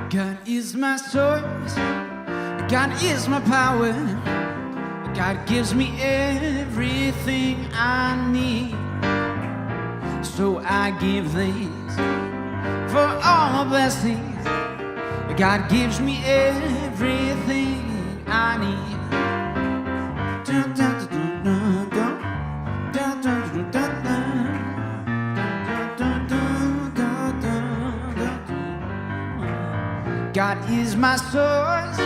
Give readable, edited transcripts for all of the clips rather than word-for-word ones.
God is my source, God is my power, God gives me everything I need. So I give thanks for all my blessings. God gives me everything I need. Dun, dun, dun, dun, dun, dun, dun, dun, dun, dun. God is my source,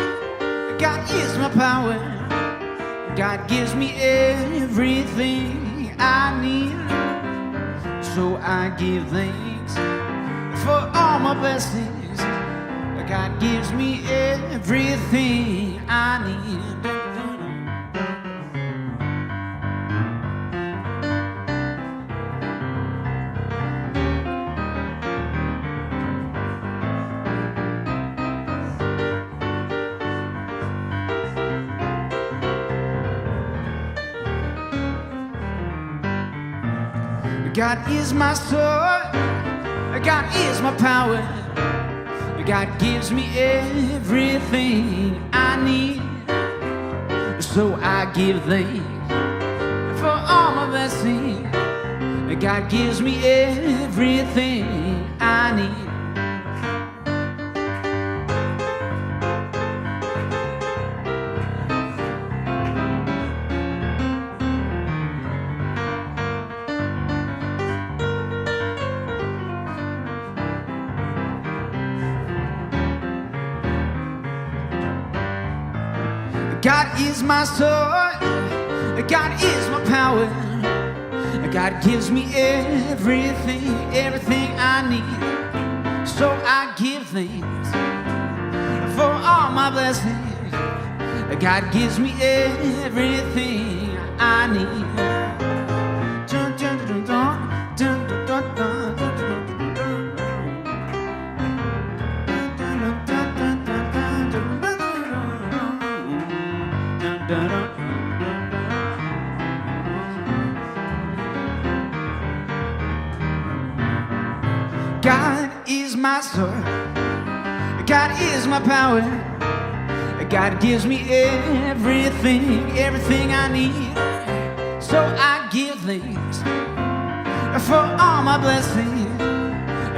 God is my power, God gives me everything I need. So I give thanks for all my blessings. God gives me everything I need. God is my sword, God is my power, God gives me everything I need. So I give thanks for all my blessings. God gives me everything I need. God is my sword, God is my power, God gives me everything, everything I need. So I give thanks for all my blessings. God gives me everything I need. Dun, dun, dun, dun, dun, dun, dun, dun, dun, dun. God is my sword, God is my power, God gives me everything, everything I need. So I give thanks for all my blessings.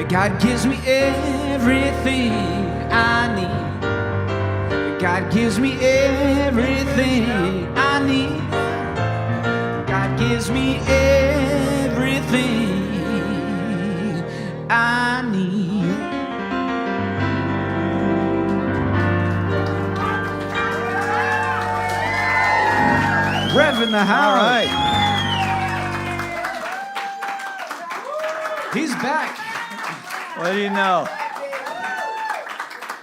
God gives me everything I need. God gives me everything I need. God gives me everything I need. Rev in the house. All right. He's back. What do you know?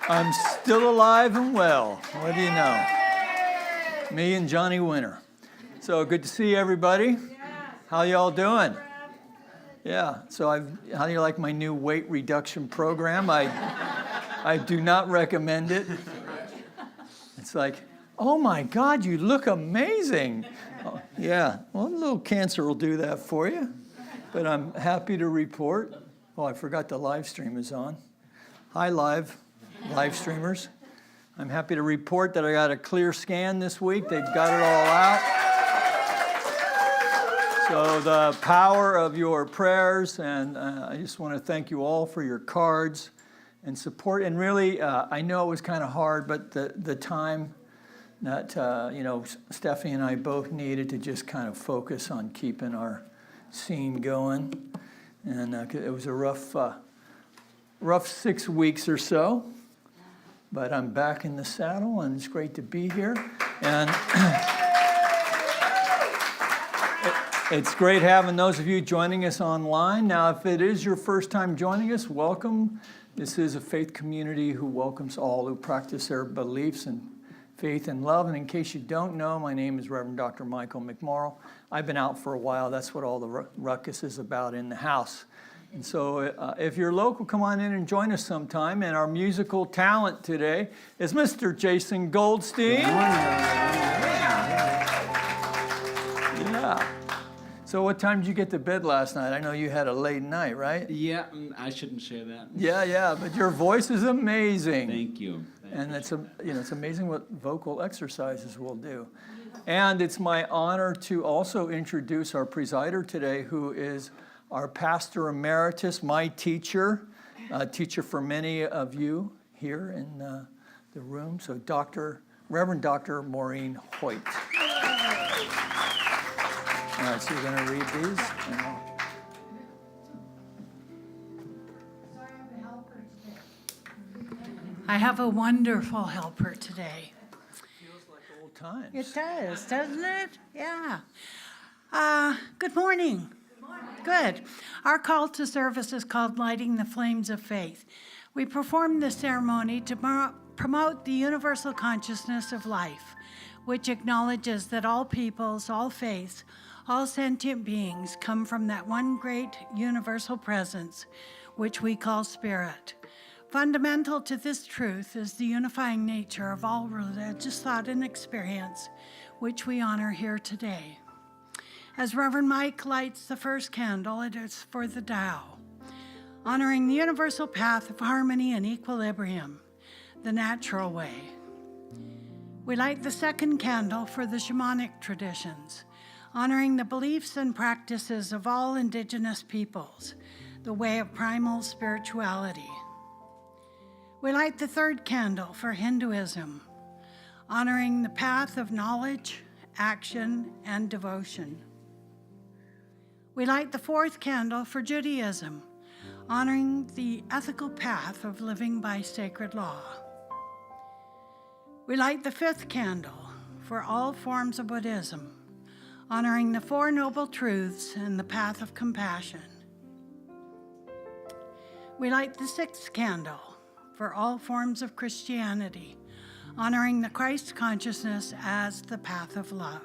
I'm still alive and well. What do you know? Me and Johnny Winter. So good to see everybody. How y'all doing? Yeah. So how do you like my new weight reduction program? I do not recommend it. It's like, oh my God, you look amazing. Oh, yeah. Well, a little cancer will do that for you. But I'm happy to report. Oh, I forgot the live stream is on. Hi, live streamers. I'm happy to report that I got a clear scan this week. They've got it all out. So the power of your prayers, and I just want to thank you all for your cards and support. And really, I know it was kind of hard, but the time that, Steffi and I both needed to just kind of focus on keeping our scene going. And it was a rough 6 weeks or so. But I'm back in the saddle, and it's great to be here. And it's great having those of you joining us online. Now, if it is your first time joining us, welcome. This is a faith community who welcomes all who practice their beliefs and faith and love. And in case you don't know, my name is Reverend Dr. Michael McMorrow. I've been out for a while. That's what all the ruckus is about in the house. And so if you're local, come on in and join us sometime. And our musical talent today is Mr. Jason Goldstein. Yeah. So what time did you get to bed last night? I know you had a late night, right? Yeah, I shouldn't share that. Yeah, but your voice is amazing. Thank you. And it's amazing what vocal exercises will do. And it's my honor to also introduce our presider today, who is our pastor emeritus, my teacher, teacher for many of you here in the room. So Reverend Dr. Maureen Hoyt. All right, so you're going to read these. I have a wonderful helper today. Feels like old times. It does, doesn't it? Yeah. Good morning. Good morning. Good. Our call to service is called Lighting the Flames of Faith. We perform this ceremony to promote the universal consciousness of life, which acknowledges that all peoples, all faiths, all sentient beings come from that one great universal presence, which we call spirit. Fundamental to this truth is the unifying nature of all religious thought and experience, which we honor here today. As Reverend Mike lights the first candle, it is for the Tao, honoring the universal path of harmony and equilibrium, the natural way. We light the second candle for the shamanic traditions, honoring the beliefs and practices of all indigenous peoples, the way of primal spirituality. We light the third candle for Hinduism, honoring the path of knowledge, action, and devotion. We light the fourth candle for Judaism, honoring the ethical path of living by sacred law. We light the fifth candle for all forms of Buddhism, honoring the Four Noble Truths and the path of compassion. We light the sixth candle for all forms of Christianity, honoring the Christ consciousness as the path of love.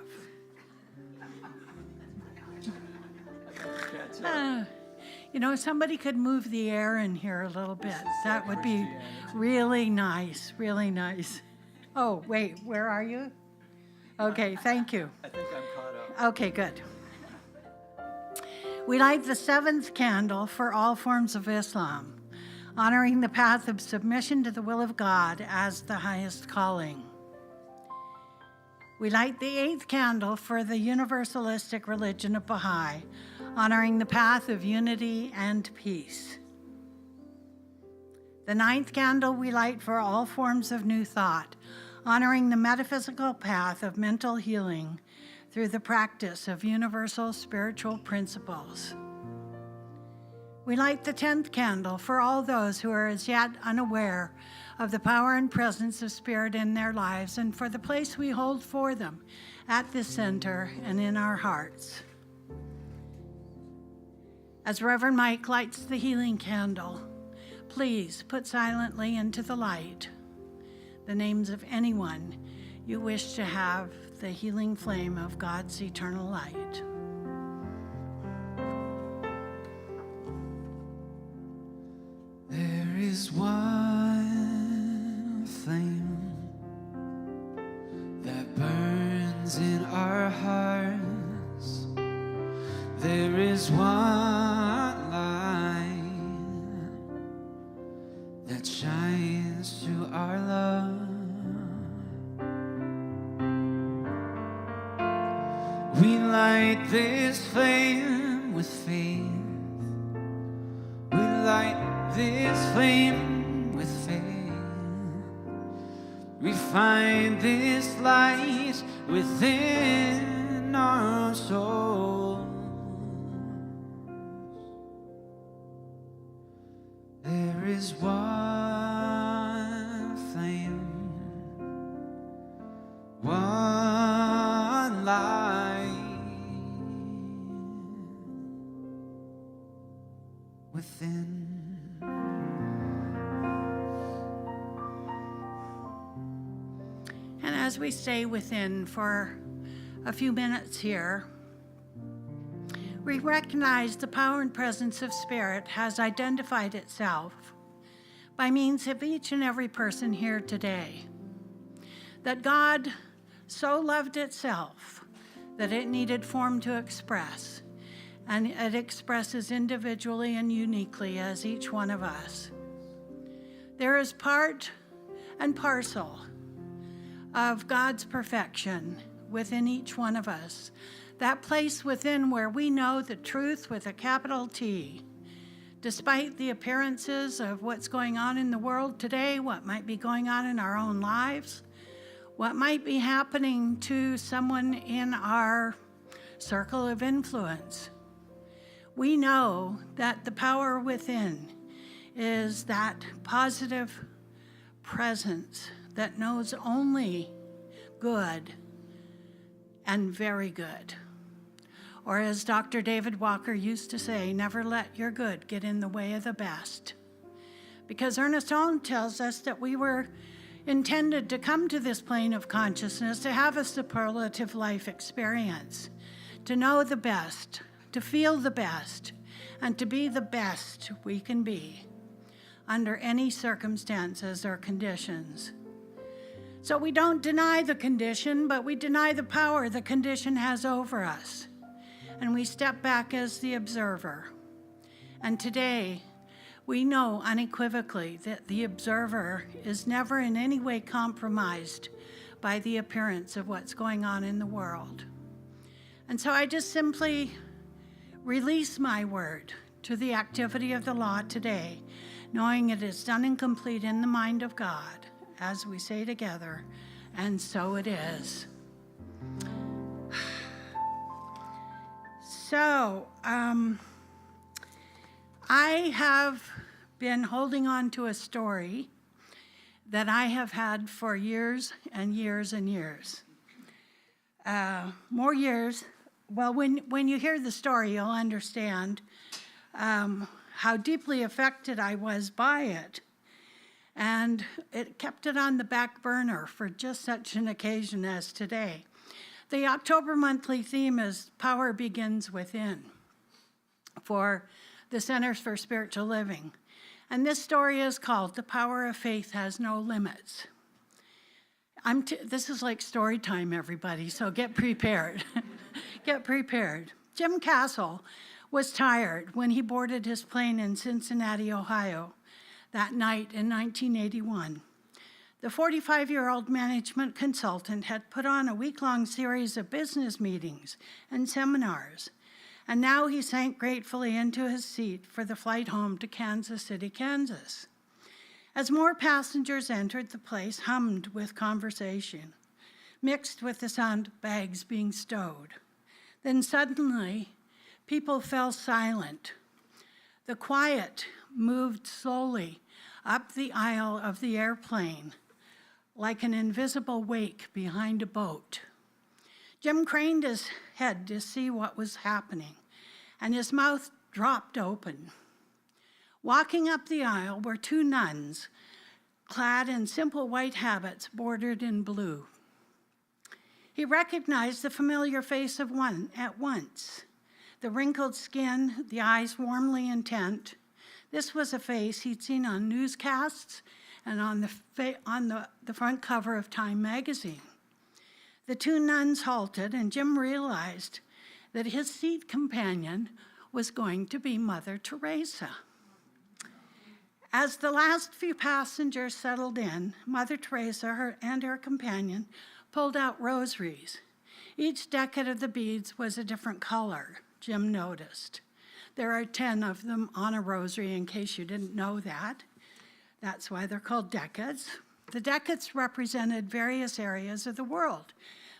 Somebody could move the air in here a little bit. That would be really nice, really nice. Oh, wait, where are you? Okay, thank you. I think I'm caught up. Okay, good. We light the seventh candle for all forms of Islam, honoring the path of submission to the will of God as the highest calling. We light the eighth candle for the universalistic religion of Baha'i, honoring the path of unity and peace. The ninth candle we light for all forms of new thought, honoring the metaphysical path of mental healing through the practice of universal spiritual principles. We light the 10th candle for all those who are as yet unaware of the power and presence of Spirit in their lives and for the place we hold for them at this center and in our hearts. As Reverend Mike lights the healing candle, please put silently into the light the names of anyone you wish to have the healing flame of God's eternal light. There is one flame that burns in our hearts. There is one light that shines through our love. We light this flame with faith. We light this flame with faith. We find this light within our souls. There is one flame, one light within. And as we stay within for a few minutes here, we recognize the power and presence of Spirit has identified itself by means of each and every person here today. That God so loved itself that it needed form to express, and it expresses individually and uniquely as each one of us. There is part and parcel of God's perfection within each one of us, that place within where we know the truth with a capital T. Despite the appearances of what's going on in the world today, what might be going on in our own lives, what might be happening to someone in our circle of influence, we know that the power within is that positive presence that knows only good and very good. Or as Dr. David Walker used to say, never let your good get in the way of the best. Because Ernest Holmes tells us that we were intended to come to this plane of consciousness to have a superlative life experience, to know the best, to feel the best, and to be the best we can be under any circumstances or conditions. So we don't deny the condition, but we deny the power the condition has over us. And we step back as the observer. And today, we know unequivocally that the observer is never in any way compromised by the appearance of what's going on in the world. And so I just simply release my word to the activity of the law today, knowing it is done and complete in the mind of God, as we say together, and so it is. So, I have been holding on to a story that I have had for years and years and years. More years. Well, when you hear the story, you'll understand how deeply affected I was by it. And it kept it on the back burner for just such an occasion as today. The October monthly theme is Power Begins Within for the Centers for Spiritual Living. And this story is called The Power of Faith Has No Limits. This is like story time, everybody, so get prepared. Get prepared. Jim Castle was tired when he boarded his plane in Cincinnati, Ohio, that night in 1981. The 45-year-old management consultant had put on a week-long series of business meetings and seminars, and now he sank gratefully into his seat for the flight home to Kansas City, Kansas. As more passengers entered, the place hummed with conversation, mixed with the sound of bags being stowed. Then suddenly, people fell silent. The quiet moved slowly up the aisle of the airplane, like an invisible wake behind a boat. Jim craned his head to see what was happening, and his mouth dropped open. Walking up the aisle were two nuns, clad in simple white habits bordered in blue. He recognized the familiar face of one at once. The wrinkled skin, the eyes warmly intent. This was a face he'd seen on newscasts and on the front cover of Time magazine. The two nuns halted, and Jim realized that his seat companion was going to be Mother Teresa. As the last few passengers settled in, Mother Teresa and her companion pulled out rosaries. Each decade of the beads was a different color, Jim noticed. There are 10 of them on a rosary, in case you didn't know that. That's why they're called decades. The decades represented various areas of the world,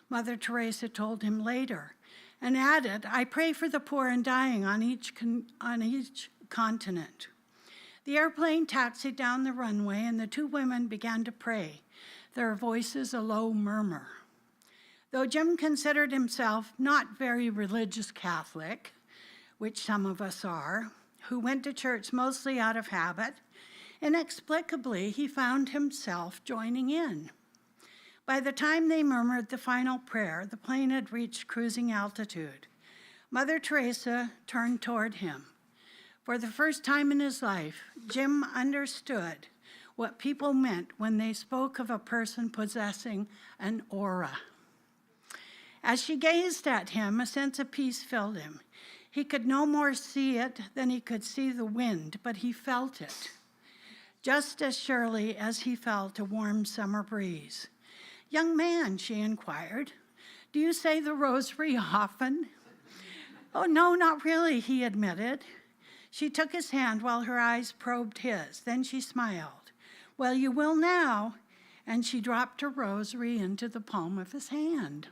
Mother Teresa told him later, and added, I pray for the poor and dying on each continent. The airplane taxied down the runway, and the two women began to pray, their voices a low murmur. Though Jim considered himself not very religious Catholic, which some of us are, who went to church mostly out of habit, inexplicably he found himself joining in. By the time they murmured the final prayer, the plane had reached cruising altitude. Mother Teresa turned toward him. For the first time in his life, Jim understood what people meant when they spoke of a person possessing an aura. As she gazed at him, a sense of peace filled him. He could no more see it than he could see the wind, but he felt it, just as surely as he felt a warm summer breeze. "Young man," she inquired, "do you say the rosary often?" "Oh, no, not really," he admitted. She took his hand while her eyes probed his. Then she smiled. "Well, you will now." And she dropped her rosary into the palm of his hand.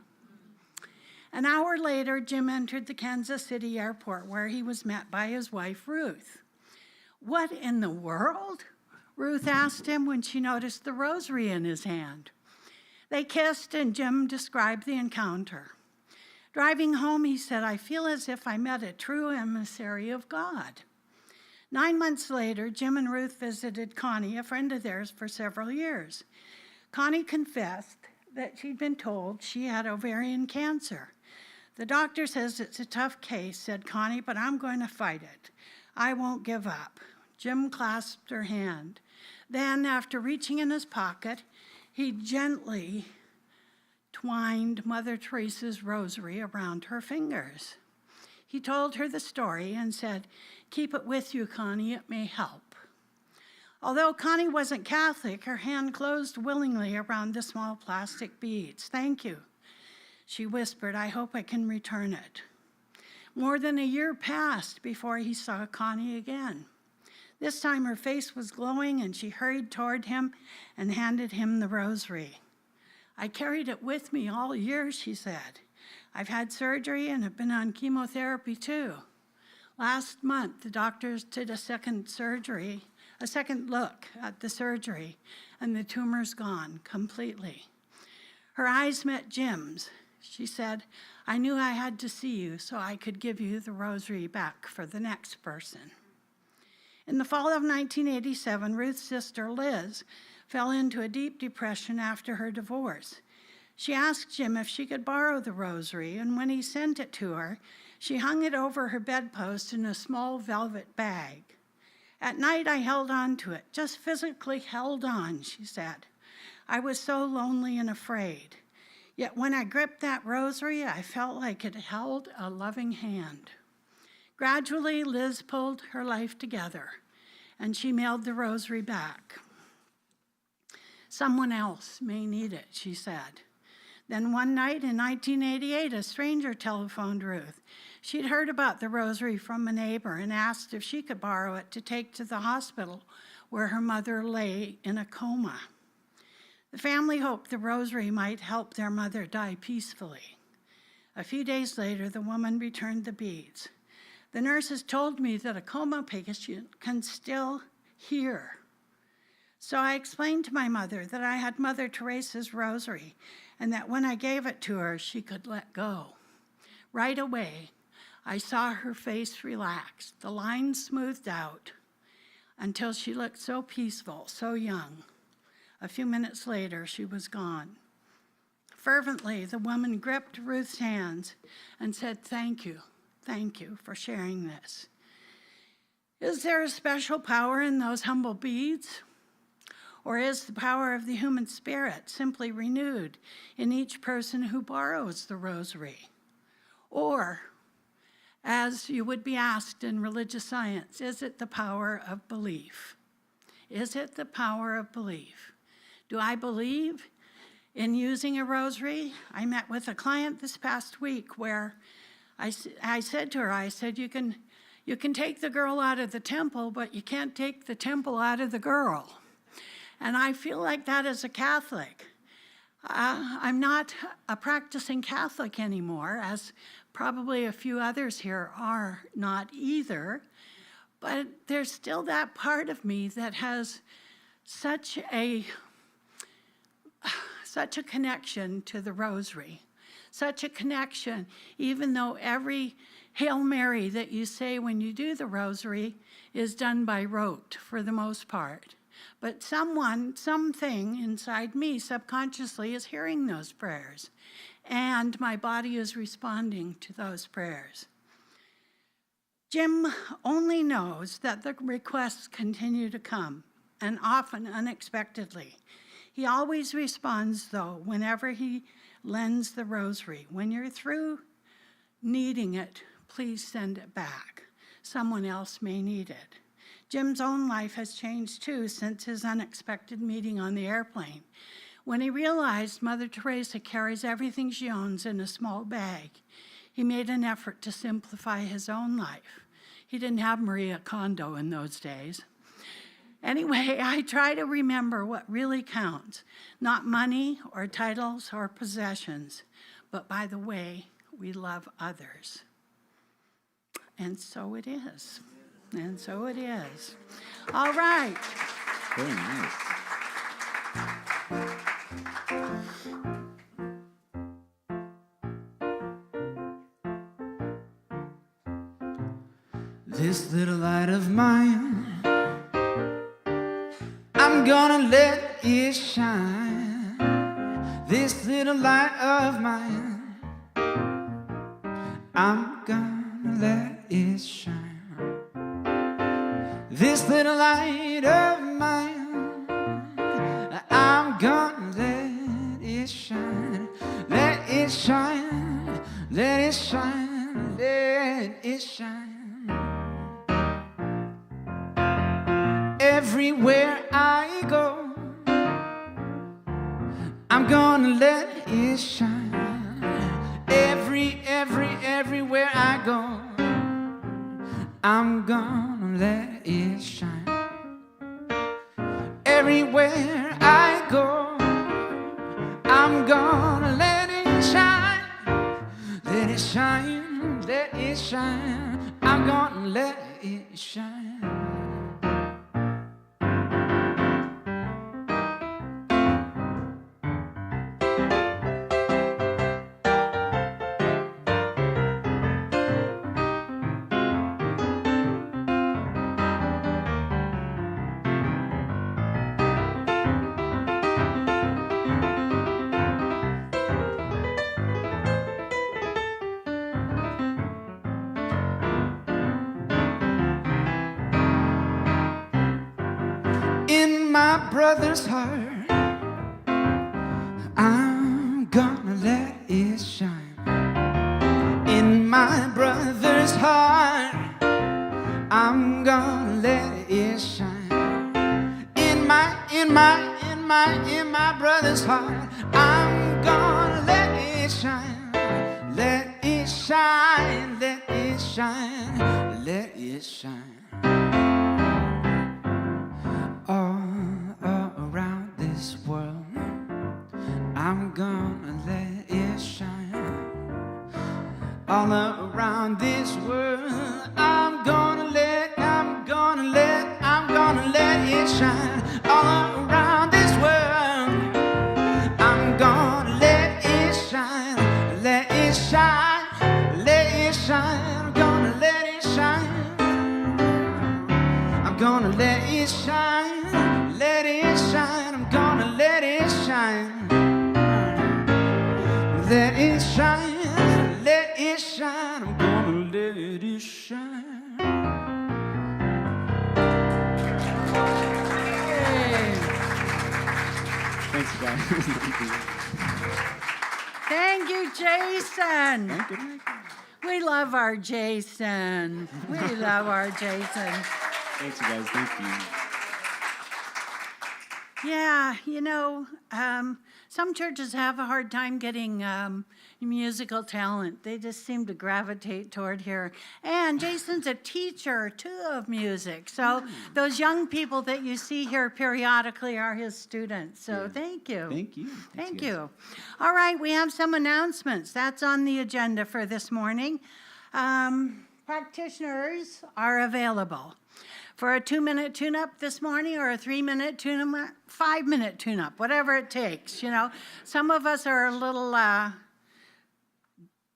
An hour later, Jim entered the Kansas City airport, where he was met by his wife, Ruth. "What in the world?" Ruth asked him when she noticed the rosary in his hand. They kissed, and Jim described the encounter. Driving home, he said, "I feel as if I met a true emissary of God." 9 months later, Jim and Ruth visited Connie, a friend of theirs, for several years. Connie confessed that she'd been told she had ovarian cancer. "The doctor says it's a tough case," said Connie, "but I'm going to fight it. I won't give up." Jim clasped her hand. Then, after reaching in his pocket, he gently twined Mother Teresa's rosary around her fingers. He told her the story and said, "Keep it with you, Connie, it may help." Although Connie wasn't Catholic, her hand closed willingly around the small plastic beads. "Thank you," she whispered. "I hope I can return it." More than a year passed before he saw Connie again. This time her face was glowing, and she hurried toward him and handed him the rosary. "I carried it with me all year," she said. "I've had surgery and have been on chemotherapy too. Last month, the doctors did a second look at the surgery, and the tumor's gone completely." Her eyes met Jim's. She said, "I knew I had to see you so I could give you the rosary back for the next person." In the fall of 1987, Ruth's sister, Liz, fell into a deep depression after her divorce. She asked Jim if she could borrow the rosary, and when he sent it to her, she hung it over her bedpost in a small velvet bag. "At night, I held on to it, just physically held on," she said. "I was so lonely and afraid. Yet when I gripped that rosary, I felt like it held a loving hand." Gradually, Liz pulled her life together, and she mailed the rosary back. "Someone else may need it," she said. Then one night in 1988, a stranger telephoned Ruth. She'd heard about the rosary from a neighbor and asked if she could borrow it to take to the hospital where her mother lay in a coma. The family hoped the rosary might help their mother die peacefully. A few days later, the woman returned the beads. "The nurses told me that a coma patient can still hear. So I explained to my mother that I had Mother Teresa's rosary and that when I gave it to her, she could let go. Right away, I saw her face relax, the lines smoothed out until she looked so peaceful, so young. A few minutes later, she was gone." Fervently, the woman gripped Ruth's hands and said, thank you for sharing this." Is there a special power in those humble beads? Or is the power of the human spirit simply renewed in each person who borrows the rosary? Or, as you would be asked in religious science, is it the power of belief? Is it the power of belief? Do I believe in using a rosary? I met with a client this past week where I said to her, you can take the girl out of the temple, but you can't take the temple out of the girl. And I feel like that as a Catholic. I'm not a practicing Catholic anymore, as probably a few others here are not either. But there's still that part of me that has such a connection to the rosary, such a connection, even though every Hail Mary that you say when you do the rosary is done by rote for the most part. But something inside me subconsciously is hearing those prayers, and my body is responding to those prayers. Jim only knows that the requests continue to come, and often unexpectedly. He always responds, though, whenever he lends the rosary. When you're through needing it, please send it back. Someone else may need it. Jim's own life has changed too since his unexpected meeting on the airplane. When he realized Mother Teresa carries everything she owns in a small bag, he made an effort to simplify his own life. He didn't have Maria Kondo in those days. Anyway, I try to remember what really counts, not money or titles or possessions, but by the way we love others. And so it is. And so it is. All right. Very nice. This little light of mine, I'm gonna let it shine. This little light of mine, I'm gonna let it shine. This little light of mine, I'm gonna let it shine. Let it shine, let it shine, let it shine. Everywhere I go, I'm gonna let it shine. Everywhere I go, I'm gonna let it shine. Everywhere I go, I'm gonna let it shine. Let it shine, let it shine. I'm gonna let it shine. In my brother's heart, I'm gonna let it shine. In my brother's heart, I'm gonna let it shine. In my brother's heart, I'm gonna let it shine. Let it shine, let it shine, let it shine. All around this world, I'm gonna let it shine. All around this world, I'm gonna let it shine. All around this world, I'm gonna let it shine. Let it shine, let it shine. I'm gonna let it shine. I'm gonna let it shine, let it shine. I'm gonna let it shine. Let it shine, let it shine. I'm gonna let it shine. Thanks, guys. Thank you, Jason. Thank you. We love our Jason. We love our Jason. Thanks, you guys. Thank you. Yeah, some churches have a hard time getting musical talent. They just seem to gravitate toward here. And Jason's a teacher, too, of music. So those young people that you see here periodically are his students. So thank you. Thank you. Thank you. All right, we have some announcements. That's on the agenda for this morning. Practitioners are available for a 2-minute tune-up this morning or a 3-minute tune-up, 5-minute tune-up, whatever it takes. Some of us are a little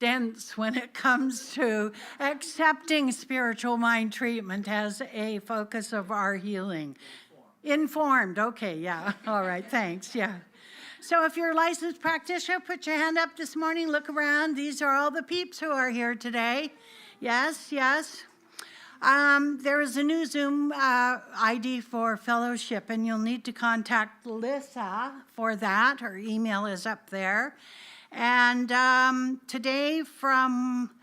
dense when it comes to accepting spiritual mind treatment as a focus of our healing. Informed, okay, yeah, all right, thanks, yeah. So if you're a licensed practitioner, put your hand up this morning, look around. These are all the peeps who are here today. Yes, yes. There is a new Zoom ID for fellowship, and you'll need to contact Lissa for that. Her email is up there. And today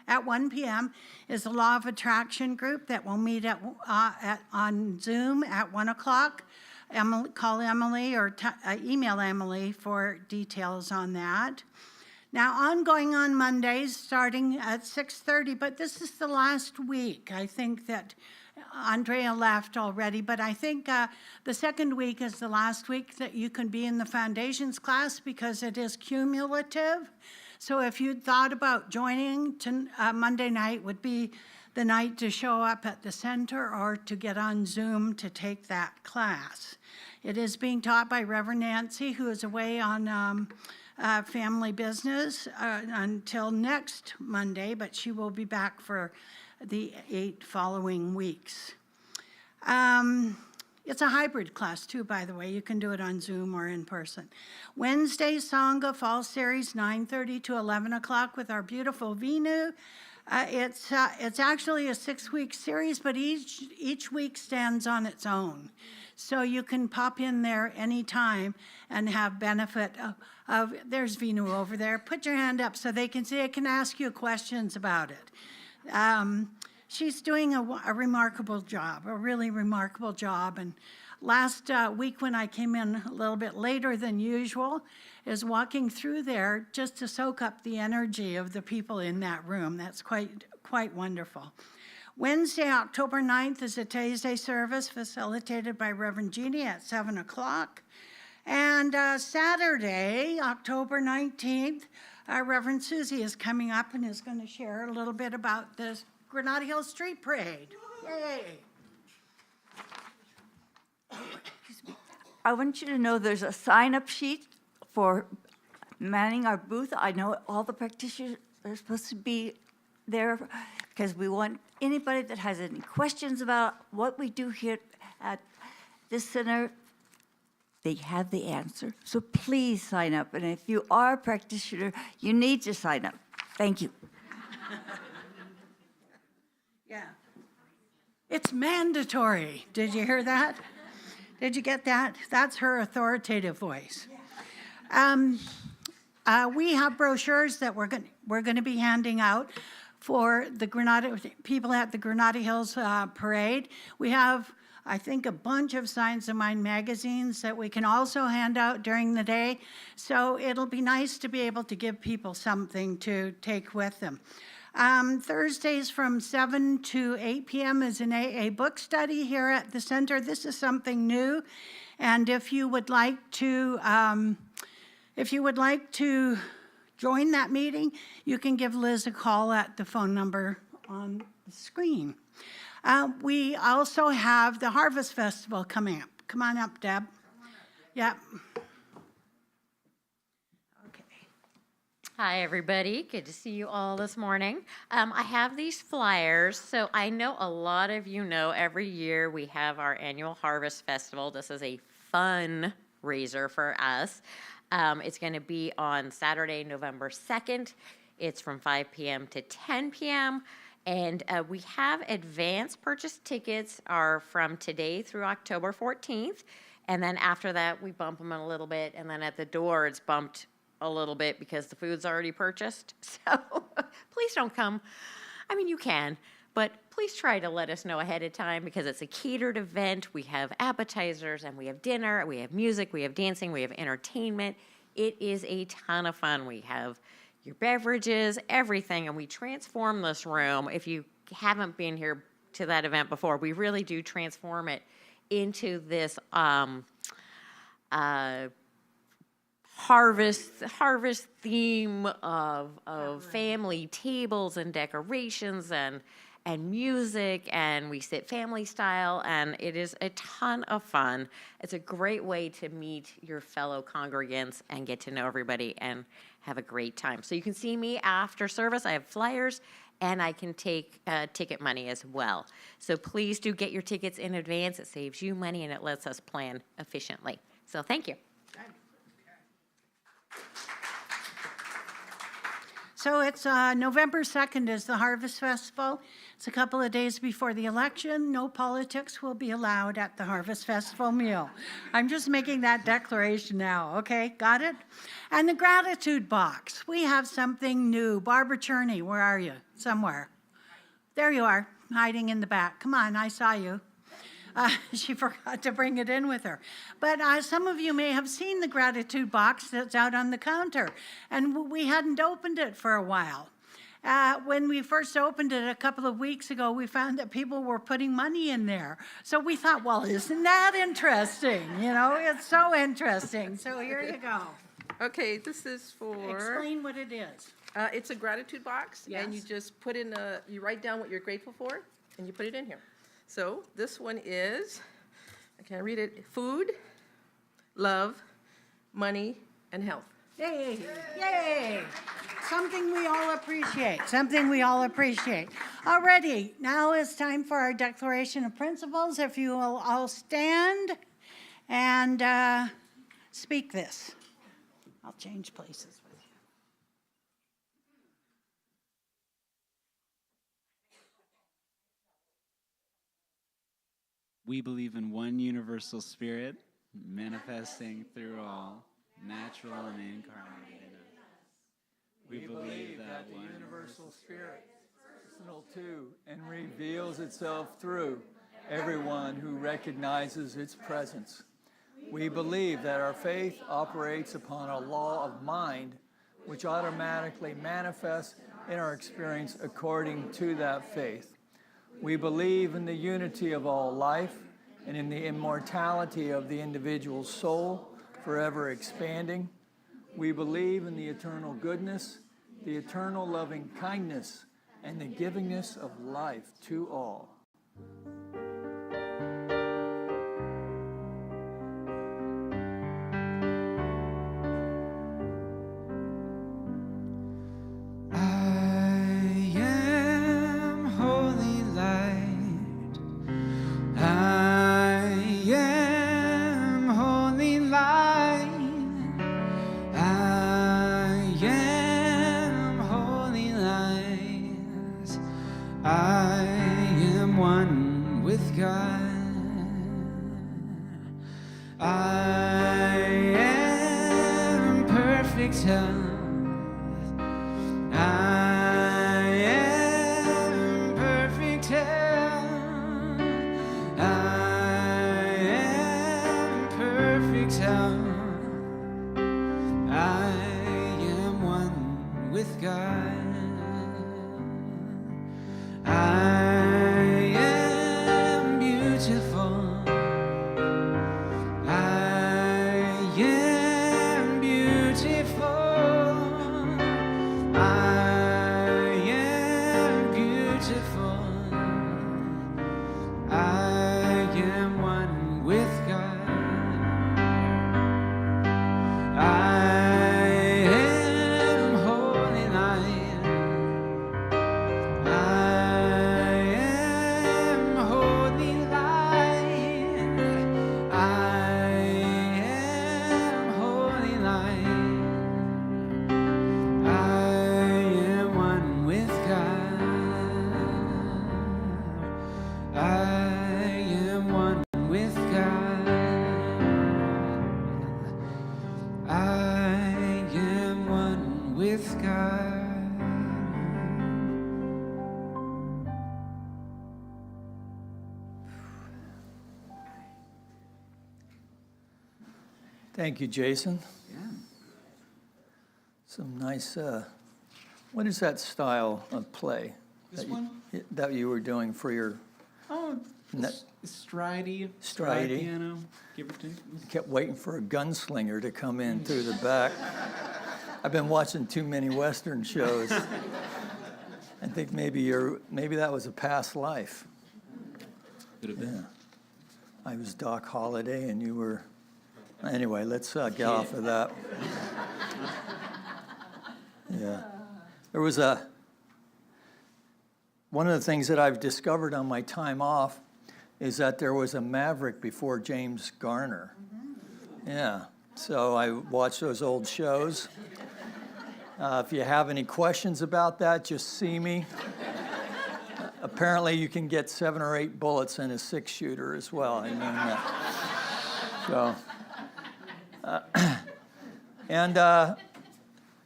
at 1 p.m. is the Law of Attraction group that will meet on Zoom at 1 o'clock. Call Emily or email Emily for details on that. Now, ongoing on Mondays, starting at 6:30, but this is the last week. I think that Andrea left already, but I think the second week is the last week that you can be in the foundations class because it is cumulative. So if you thought about joining, Monday night would be the night to show up at the center or to get on Zoom to take that class. It is being taught by Reverend Nancy, who is away on family business until next Monday, but she will be back for the 8 following weeks. It's a hybrid class too, by the way. You can do it on Zoom or in person. Wednesday, Sangha Fall Series, 9:30 to 11 o'clock with our beautiful Vinu. It's actually a 6-week series, but each week stands on its own. So you can pop in there anytime and have benefit of there's Vinu over there. Put your hand up so they can see. I can ask you questions about it. She's doing a remarkable job, a really remarkable job. And last week when I came in a little bit later than usual, is walking through there just to soak up the energy of the people in that room. That's quite wonderful. Wednesday, October 9th is a Tuesday service facilitated by Reverend Jeannie at 7 o'clock. And Saturday, October 19th, Reverend Susie is coming up and is going to share a little bit about this Granada Hills Street Parade. Yay! I want you to know there's a sign-up sheet for manning our booth. I know all the practitioners are supposed to be there because we want anybody that has any questions about what we do here at this center, they have the answer. So please sign up. And if you are a practitioner, you need to sign up. Thank you. Yeah. It's mandatory. Did you hear that? Did you get that? That's her authoritative voice. We have brochures that we're going to be handing out for the people at the Granada Hills Parade. We have, I think, a bunch of Signs of Mind magazines that we can also hand out during the day. So it'll be nice to be able to give people something to take with them. Thursdays from 7 to 8 p.m. is an AA book study here at the center. This is something new, and if you would like to join that meeting, you can give Liz a call at the phone number on the screen. We also have the Harvest Festival coming up. Come on up, Deb. Yep. Hi, everybody. Good to see you all this morning. I have these flyers. So I know a lot of you know every year we have our annual Harvest Festival. This is a fundraiser for us. It's going to be on Saturday, November 2nd. It's from 5 p.m. to 10 p.m. And we have advance purchase tickets are from today through October 14th. And then after that, we bump them a little bit. And then at the door, it's bumped a little bit because the food's already purchased. So please don't come. I mean, you can, but please try to let us know ahead of time because it's a catered event. We have appetizers and we have dinner, we have music, we have dancing, we have entertainment. It is a ton of fun. We have your beverages, everything, and we transform this room. If you haven't been here to that event before, we really do transform it into this harvest theme of family tables and decorations and music, and we sit family style, and it is a ton of fun. It's a great way to meet your fellow congregants and get to know everybody and have a great time. So you can see me after service. I have flyers and I can take ticket money as well. So please do get your tickets in advance. It saves you money and it lets us plan efficiently. So thank you. So it's November 2nd is the Harvest Festival. It's a couple of days before the election. No politics will be allowed at the Harvest Festival meal. I'm just making that declaration now, okay? Got it? And the gratitude box. We have something new. Barbara Cherney, where are you? Somewhere. There you are, hiding in the back. Come on, I saw you. She forgot to bring it in with her. But some of you may have seen the gratitude box that's out on the counter, and we hadn't opened it for a while. When we first opened it a couple of weeks ago, we found that people were putting money in there. So we thought, well, isn't that interesting? You know, it's so interesting. So here you go. Okay, this is for, Explain what it is. it's a gratitude box, and you Yes. just put in you write down what you're grateful for, and you put it in here. So this one is, I can't read it, food, love, money, and health. Yay, yay. Something we all appreciate, something we all appreciate. Alrighty, now it's time for our declaration of principles. If you will all stand and speak this. I'll change places with you. We believe in one universal spirit, manifesting through all, natural and incarnate in us. We believe that the one universal spirit is personal to and reveals itself through everyone who recognizes its presence. We believe that our faith operates upon a law of mind which automatically manifests in our experience according to that faith. We believe in the unity of all life and in the immortality of the individual soul, forever expanding. We believe in the eternal goodness, the eternal loving kindness, and the givingness of life to all. I am holy light. I am holy light. I am holy light. I am one with God. I am perfect health. I am perfect health. I am perfect health. I am one with God. I am beautiful. I am beautiful. I am beautiful. I am one with God. I am holy light. I am holy light. I am holy light. I am one with God. I am one with God. I am one with God. Thank you, Jason. Yeah. Some nice, what is that style of play? This that you- one? that you were doing for your, Oh, Ne- stridey. Stridey. Stride piano, give or take. kept waiting for a gunslinger to come in through the back. I've been watching too many Western shows. I think maybe that was a past life. Could have been. Yeah. I was Doc Holliday and you were, anyway, let's get off of that. Yeah. There was one of the things that I've discovered on my time off is that there was a Maverick before James Garner. Yeah. So I watched those old shows. If you have any questions about that, just see me. Apparently, you can get 7 or 8 bullets in a 6-shooter as well. I mean,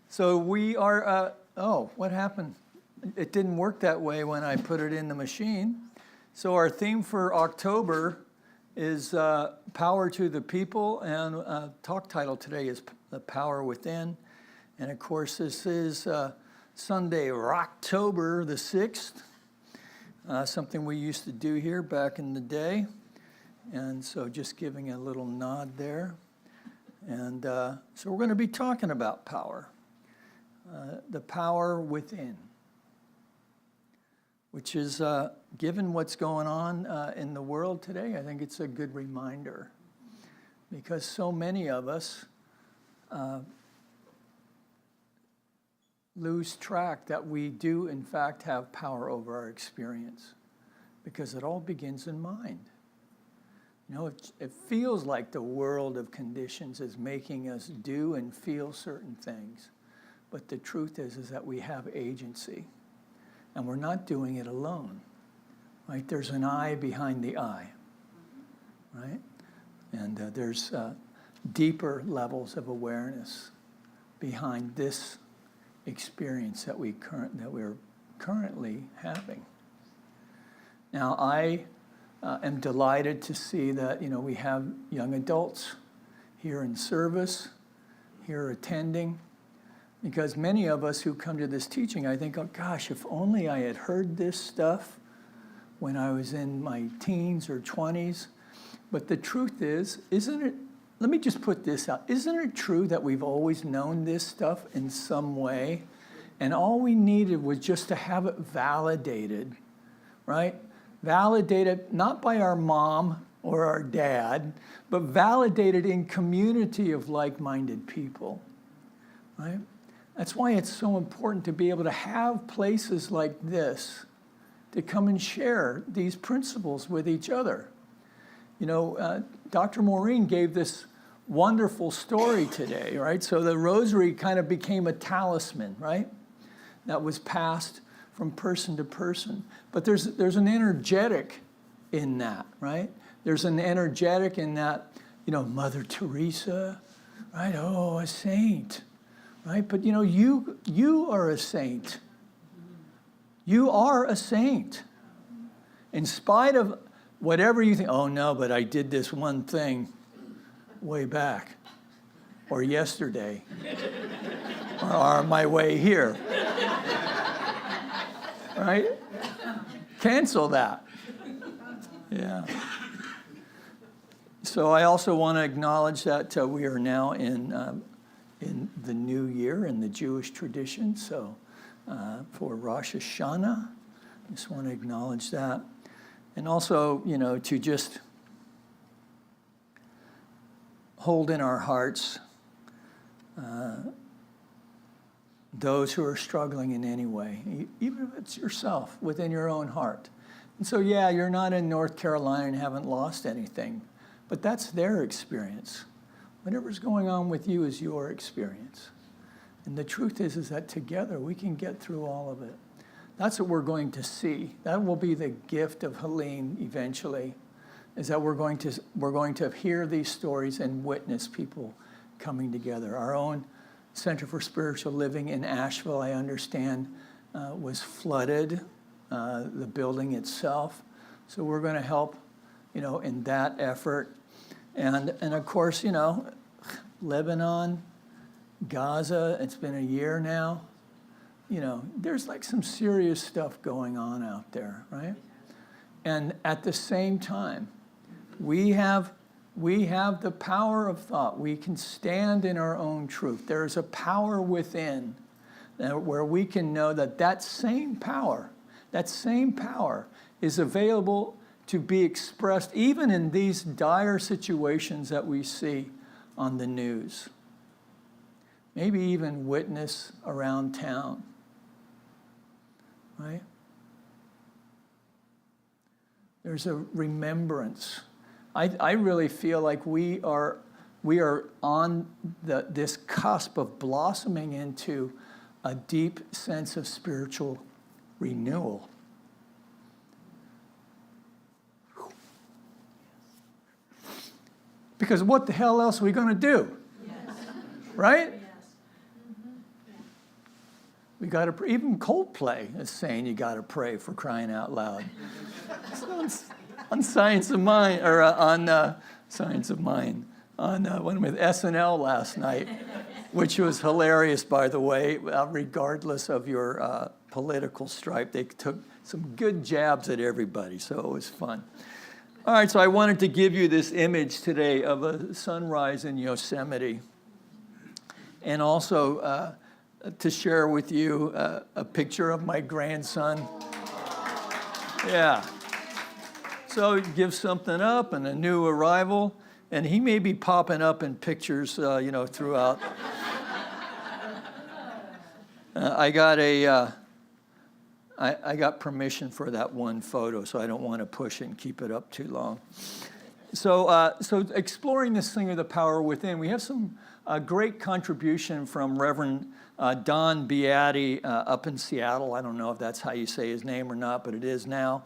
so we are. What happened? It didn't work that way when I put it in the machine. So our theme for October is Power to the People, and talk title today is The Power Within. And of course, this is Sunday, October the 6th, something we used to do here back in the day. And so just giving a little nod there. And so we're going to be talking about power, the power within, which is, given what's going on in the world today, I think it's a good reminder, because so many of us lose track that we do, in fact, have power over our experience, because it all begins in mind. You know, it feels like the world of conditions is making us do and feel certain things, but the truth is that we have agency, and we're not doing it alone, right? There's an I behind the I, right? And there's deeper levels of awareness behind this experience that we're currently having. Now, I am delighted to see that, you know, we have young adults here in service, here attending, because many of us who come to this teaching, I think, oh gosh, if only I had heard this stuff when I was in my teens or 20s. But the truth is, isn't it, let me just put this out. Isn't it true that we've always known this stuff in some way? And all we needed was just to have it validated, right? Validated not by our mom or our dad, but validated in community of like-minded people, right? That's why it's so important to be able to have places like this to come and share these principles with each other. You know, Dr. Maureen gave this wonderful story today, right? So the rosary kind of became a talisman, right? That was passed from person to person. But there's an energetic in that, right? There's an energetic in that, you know, Mother Teresa, right? Oh, a saint, right? But you know, you are a saint. You are a saint. In spite of whatever you think, oh no, but I did this one thing way back, or yesterday, or on my way here, right? Cancel that. Yeah. So I also want to acknowledge that we are now in the new year in the Jewish tradition. So for Rosh Hashanah, I just want to acknowledge that. And also, you know, to just hold in our hearts those who are struggling in any way, even if it's yourself, within your own heart. And so, yeah, you're not in North Carolina and haven't lost anything, but that's their experience. Whatever's going on with you is your experience. And the truth is that together we can get through all of it. That's what we're going to see. That will be the gift of Helene eventually, is that we're going to hear these stories and witness people coming together. Our own Center for Spiritual Living in Asheville, I understand, was flooded, the building itself. So we're going to help, you know, in that effort. And of course, you know, Lebanon, Gaza, it's been a year now. You know, there's like some serious stuff going on out there, right? And at the same time, we have the power of thought. We can stand in our own truth. There is a power within where we can know that same power is available to be expressed even in these dire situations that we see on the news. Maybe even witness around town, right? There's a remembrance. I really feel like we are on this cusp of blossoming into a deep sense of spiritual renewal. Because what the hell else are we going to do? Yes. Right? Yes. We got to, even Coldplay is saying you got to pray, for crying out loud. So on Science of Mind, or on Science of Mind, on one with SNL last night, which was hilarious, by the way, regardless of your political stripe. They took some good jabs at everybody, so it was fun. All right, so I wanted to give you this image today of a sunrise in Yosemite, and also to share with you a picture of my grandson. Yeah. So give something up and a new arrival, and he may be popping up in pictures, throughout. I got permission for that one photo, so I don't want to push it and keep it up too long. So exploring this thing of the power within, we have some great contribution from Reverend Don Beatty up in Seattle. I don't know if that's how you say his name or not, but it is now.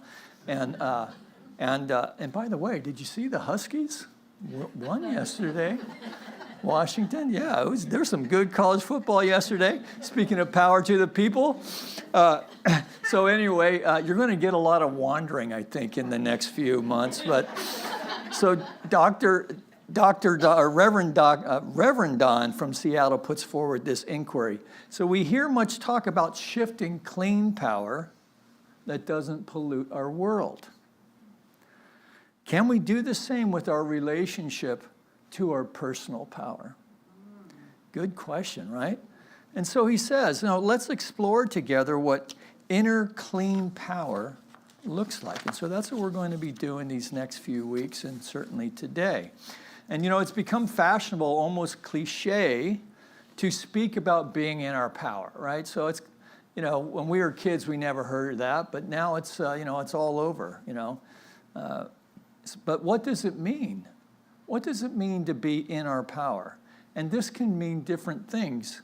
And by the way, did you see the Huskies won yesterday? Washington, yeah, there's some good college football yesterday. Speaking of power to the people. So anyway, you're going to get a lot of wandering, I think, in the next few months. But so Reverend Don from Seattle puts forward this inquiry. So we hear much talk about shifting clean power that doesn't pollute our world. Can we do the same with our relationship to our personal power? Good question, right? And so he says, let's explore together what inner clean power looks like. And so that's what we're going to be doing these next few weeks, and certainly today. And it's become fashionable, almost cliche, to speak about being in our power, right? So it's, when we were kids, we never heard of that, but now it's, it's all over, But what does it mean? What does it mean to be in our power? And this can mean different things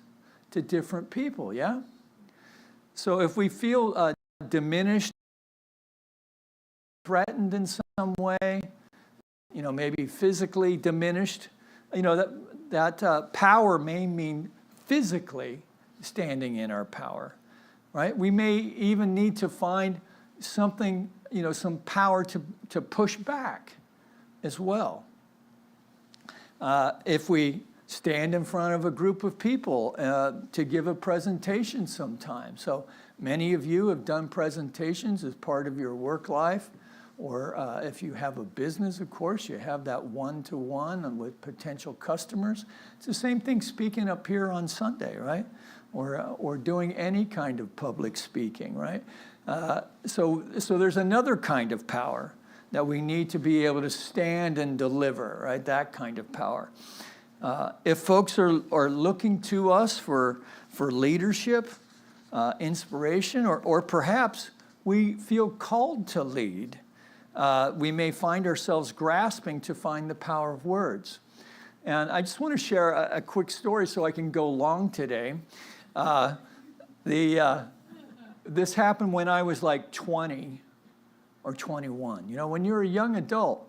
to different people, yeah? So if we feel diminished, threatened in some way, maybe physically diminished, that power may mean physically standing in our power, right? We may even need to find something, some power to push back as well. If we stand in front of a group of people to give a presentation sometime. So many of you have done presentations as part of your work life, or if you have a business, of course, you have that one-to-one with potential customers. It's the same thing speaking up here on Sunday, right? Or doing any kind of public speaking, right? So there's another kind of power that we need to be able to stand and deliver, right? That kind of power. If folks are looking to us for leadership, inspiration, or perhaps we feel called to lead, we may find ourselves grasping to find the power of words. And I just want to share a quick story so I can go long today. This happened when I was like 20 or 21. When you're a young adult,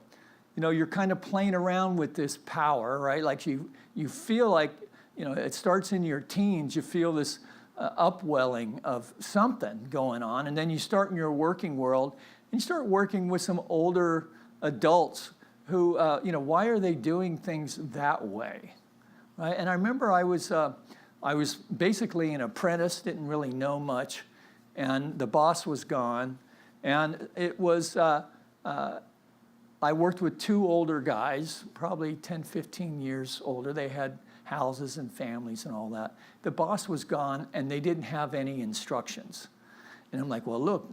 you're kind of playing around with this power, right? Like you feel like, it starts in your teens, you feel this upwelling of something going on, and then you start in your working world, and you start working with some older adults who, why are they doing things that way, right? And I remember I was basically an apprentice, didn't really know much, and the boss was gone, and it was, I worked with two older guys, probably 10, 15 years older. They had houses and families and all that. The boss was gone, and they didn't have any instructions. And I'm like, well, look,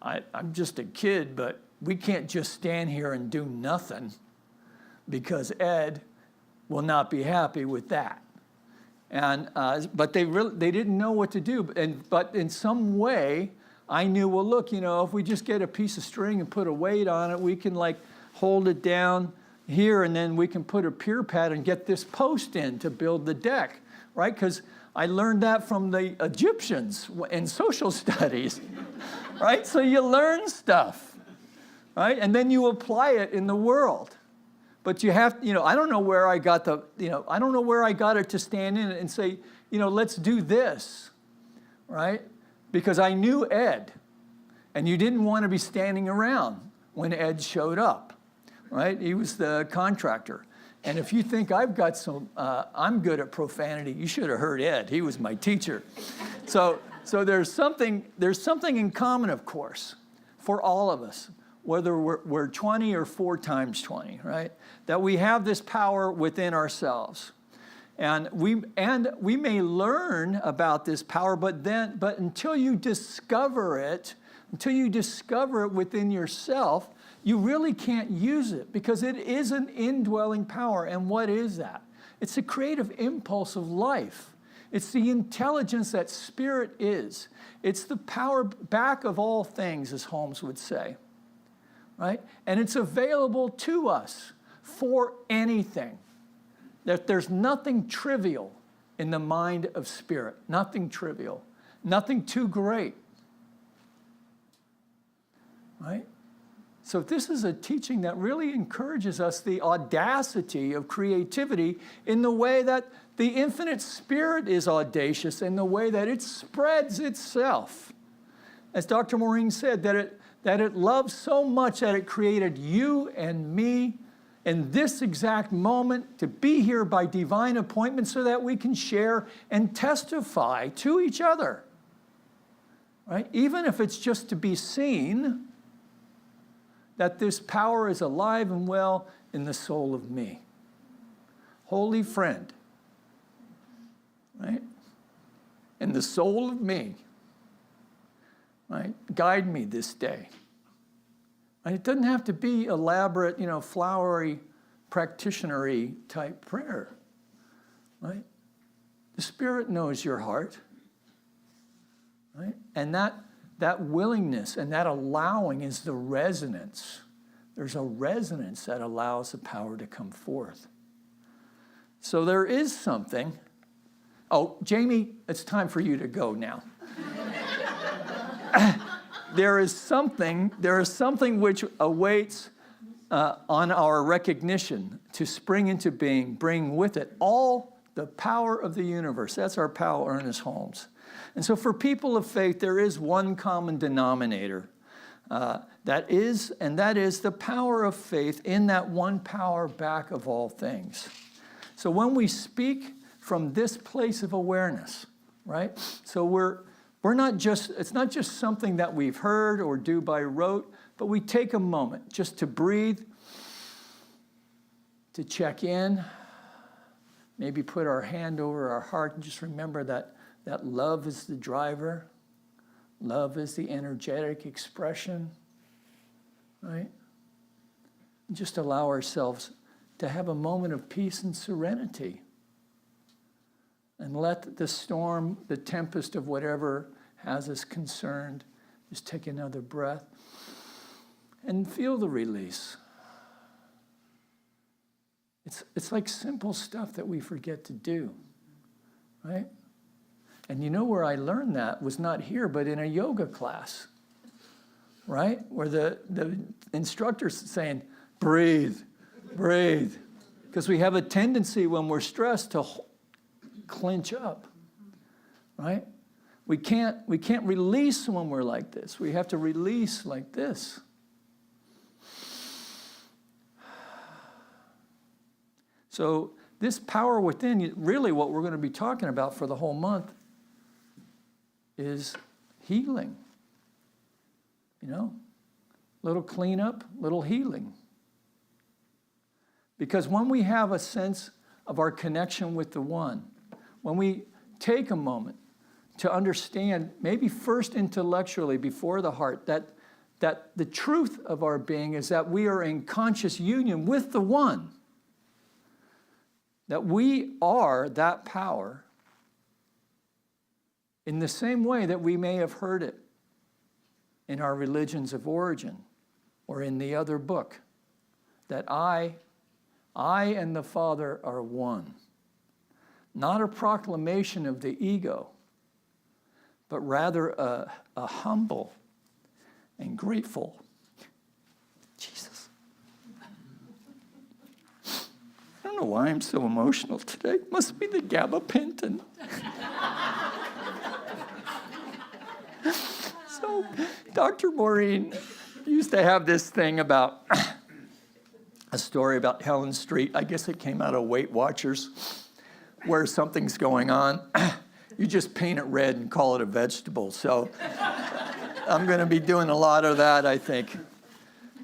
I'm just a kid, but we can't just stand here and do nothing because Ed will not be happy with that. And but they didn't know what to do. But in some way, I knew, well, look, if we just get a piece of string and put a weight on it, we can hold it down here, and then we can put a pier pad and get this post in to build the deck, right? Because I learned that from the Egyptians in social studies, right? So you learn stuff, right? And then you apply it in the world. But you have, I don't know where I got I don't know where I got it to stand in and say, let's do this, right? Because I knew Ed, and you didn't want to be standing around when Ed showed up, right? He was the contractor. And if you think I've got I'm good at profanity, you should have heard Ed. He was my teacher. So there's something in common, of course, for all of us, whether we're 20 or 4 times 20, right? That we have this power within ourselves. And we may learn about this power, but until you discover it within yourself, you really can't use it, because it is an indwelling power. And what is that? It's a creative impulse of life. It's the intelligence that spirit is. It's the power back of all things, as Holmes would say, right? And it's available to us for anything. That there's nothing trivial in the mind of spirit. Nothing trivial. Nothing too great. Right? So this is a teaching that really encourages us the audacity of creativity in the way that the infinite spirit is audacious, in the way that it spreads itself. As Dr. Maureen said, that it loves so much that it created you and me in this exact moment to be here by divine appointment so that we can share and testify to each other. Right? Even if it's just to be seen that this power is alive and well in the soul of me. Holy friend, right? In the soul of me, right? Guide me this day. And it doesn't have to be elaborate, flowery, practitioner-y type prayer, right? The Spirit knows your heart, right? And that willingness and that allowing is the resonance. There's a resonance that allows the power to come forth. So there is something. Oh, Jamie, it's time for you to go now. There is something which awaits on our recognition to spring into being, bring with it all the power of the universe. That's our pal, Ernest Holmes. And so for people of faith, there is one common denominator. That is the power of faith in that one power back of all things. So when we speak from this place of awareness, right? So it's not just something that we've heard or do by rote, but we take a moment just to breathe, to check in, maybe put our hand over our heart and just remember that love is the driver, love is the energetic expression, right? And just allow ourselves to have a moment of peace and serenity. And let the storm, the tempest of whatever has us concerned, just take another breath and feel the release. It's like simple stuff that we forget to do, right? And you know where I learned that was not here, but in a yoga class, right? Where the instructor's saying, breathe, breathe. Because we have a tendency when we're stressed to clench up, right? We can't release when we're like this. We have to release like this. So this power within, really what we're going to be talking about for the whole month is healing. Little cleanup, little healing. Because when we have a sense of our connection with the One, when we take a moment to understand, maybe first intellectually before the heart, that the truth of our being is that we are in conscious union with the One, that we are that power in the same way that we may have heard it in our religions of origin or in the other book, that I and the Father are one. not a proclamation of the ego, but rather a humble and grateful. Jesus. I don't know why I'm so emotional today. Must be the gabapentin. So, Dr. Maureen used to have this thing about a story about Helen Street. I guess it came out of Weight Watchers, where something's going on. You just paint it red and call it a vegetable. So I'm going to be doing a lot of that, I think.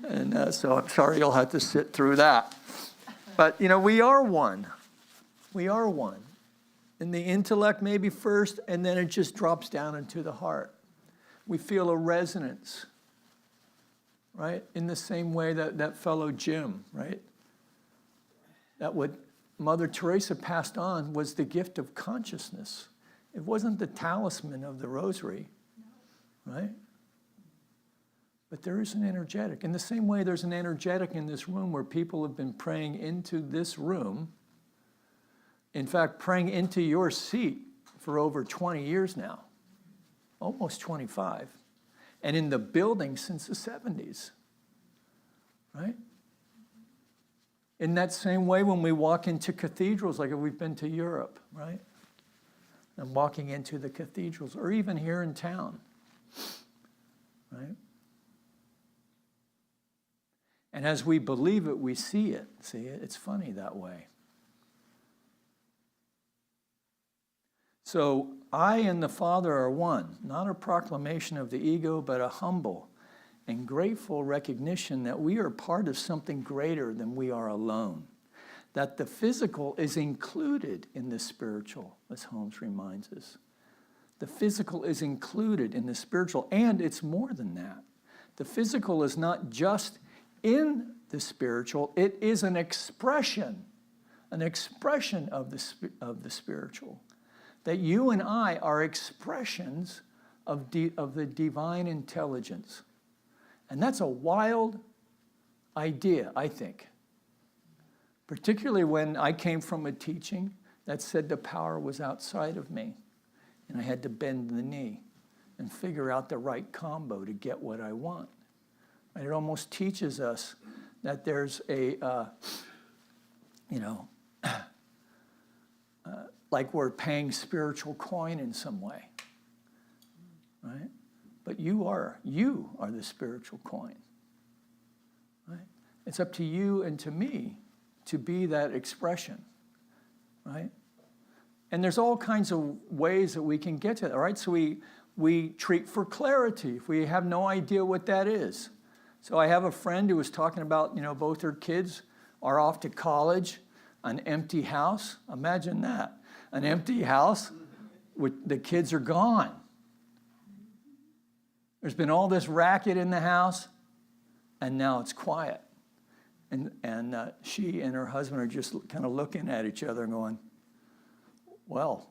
And so I'm sorry you'll have to sit through that. But, we are one. We are one. In the intellect maybe first, and then it just drops down into the heart. We feel a resonance, right? In the same way that fellow Jim, right? That what Mother Teresa passed on was the gift of consciousness. It wasn't the talisman of the rosary, right? But there is an energetic. In the same way there's an energetic in this room where people have been praying into this room. In fact, praying into your seat for over 20 years now, almost 25. And in the building since the 70s, right? In that same way when we walk into cathedrals, like if we've been to Europe, right? And walking into the cathedrals, or even here in town, right? And as we believe it, we see it. See, it's funny that way. So I and the Father are one, not a proclamation of the ego, but a humble and grateful recognition that we are part of something greater than we are alone. That the physical is included in the spiritual, as Holmes reminds us. The physical is included in the spiritual, and it's more than that. The physical is not just in the spiritual, it is an expression of the spiritual. That you and I are expressions of the divine intelligence. And that's a wild idea, I think. Particularly when I came from a teaching that said the power was outside of me. And I had to bend the knee and figure out the right combo to get what I want. And it almost teaches us that there's like we're paying spiritual coin in some way, right? But you are the spiritual coin, right? It's up to you and to me to be that expression, right? And there's all kinds of ways that we can get to that, right? So we treat for clarity if we have no idea what that is. So I have a friend who was talking about, both her kids are off to college, an empty house. Imagine that. An empty house, the kids are gone. There's been all this racket in the house, and now it's quiet. And she and her husband are just kind of looking at each other and going, well,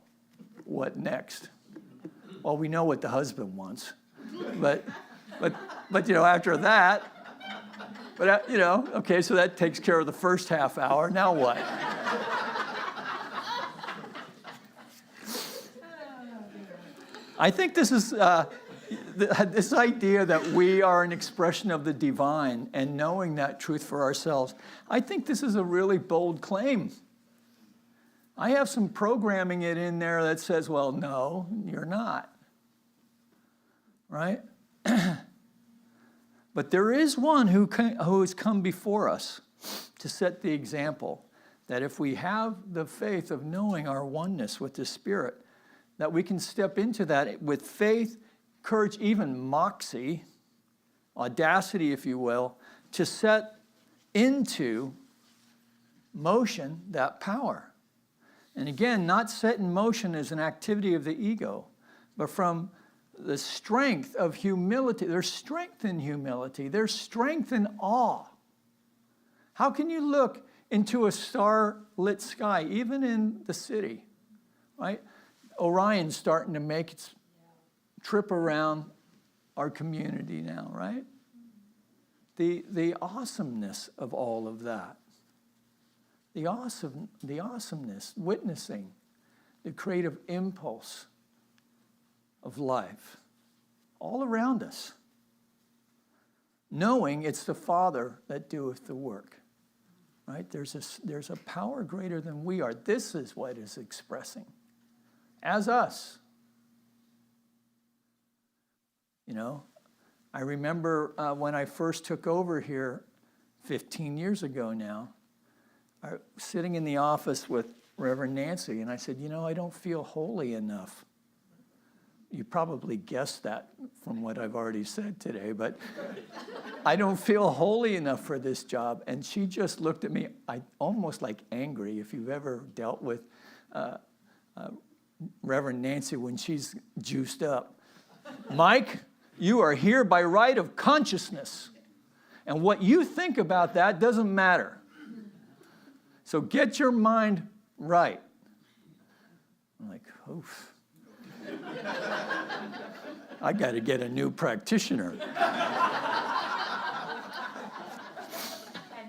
what next? Well, we know what the husband wants. But after that, okay, so that takes care of the first half hour. Now what? I think this is this idea that we are an expression of the divine and knowing that truth for ourselves. I think this is a really bold claim. I have some programming it in there that says, well, no, you're not. Right? But there is one who has come before us to set the example that if we have the faith of knowing our oneness with the Spirit, that we can step into that with faith, courage, even moxie, audacity, if you will, to set into motion that power. And again, not set in motion as an activity of the ego, but from the strength of humility. There's strength in humility. There's strength in awe. How can you look into a star-lit sky, even in the city, right? Orion's starting to make its trip around our community now, right? The awesomeness of all of that. The awesomeness, witnessing the creative impulse of life all around us, knowing it's the Father that doeth the work. Right? There's a power greater than we are. This is what is expressing as us. You know, I remember when I first took over here 15 years ago now, I was sitting in the office with Reverend Nancy, and I said, you know, I don't feel holy enough. You probably guessed that from what I've already said today, but I don't feel holy enough for this job. And she just looked at me, almost like angry, if you've ever dealt with Reverend Nancy when she's juiced up. Mike, you are here by right of consciousness. And what you think about that doesn't matter. So get your mind right. I'm like, oof. I got to get a new practitioner. And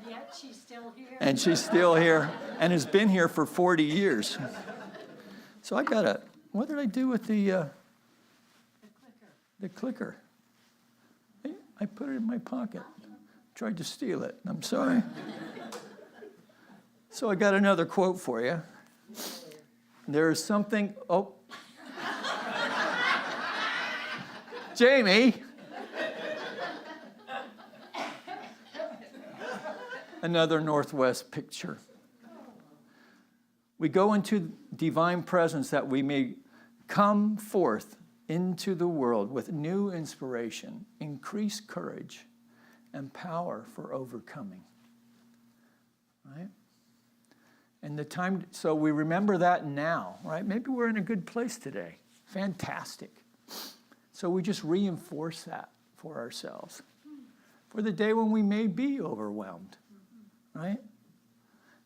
yet she's still here. And she's still here and has been here for 40 years. So I got to, what did I do with the clicker? I put it in my pocket. Tried to steal it. I'm sorry. So I got another quote for you. There is something, Jamie. Another Northwest picture. We go into divine presence that we may come forth into the world with new inspiration, increased courage, and power for overcoming. Right? And the time, so we remember that now, right? Maybe we're in a good place today. Fantastic. So we just reinforce that for ourselves for the day when we may be overwhelmed, right?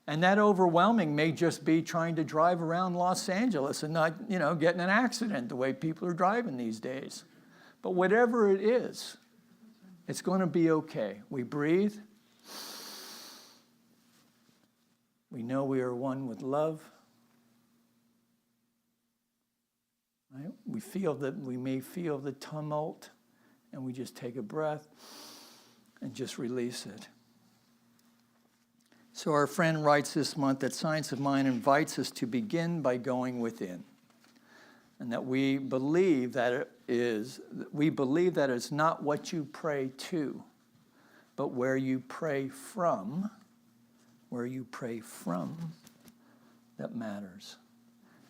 And that overwhelming may just be trying to drive around Los Angeles and not, you know, get in an accident the way people are driving these days. But whatever it is, it's going to be okay. We breathe. We know we are one with love. Right? We feel that we may feel the tumult, and we just take a breath and just release it. So our friend writes this month that Science of Mind invites us to begin by going within, and that we believe that it's not what you pray to, but where you pray from. Where you pray from that matters.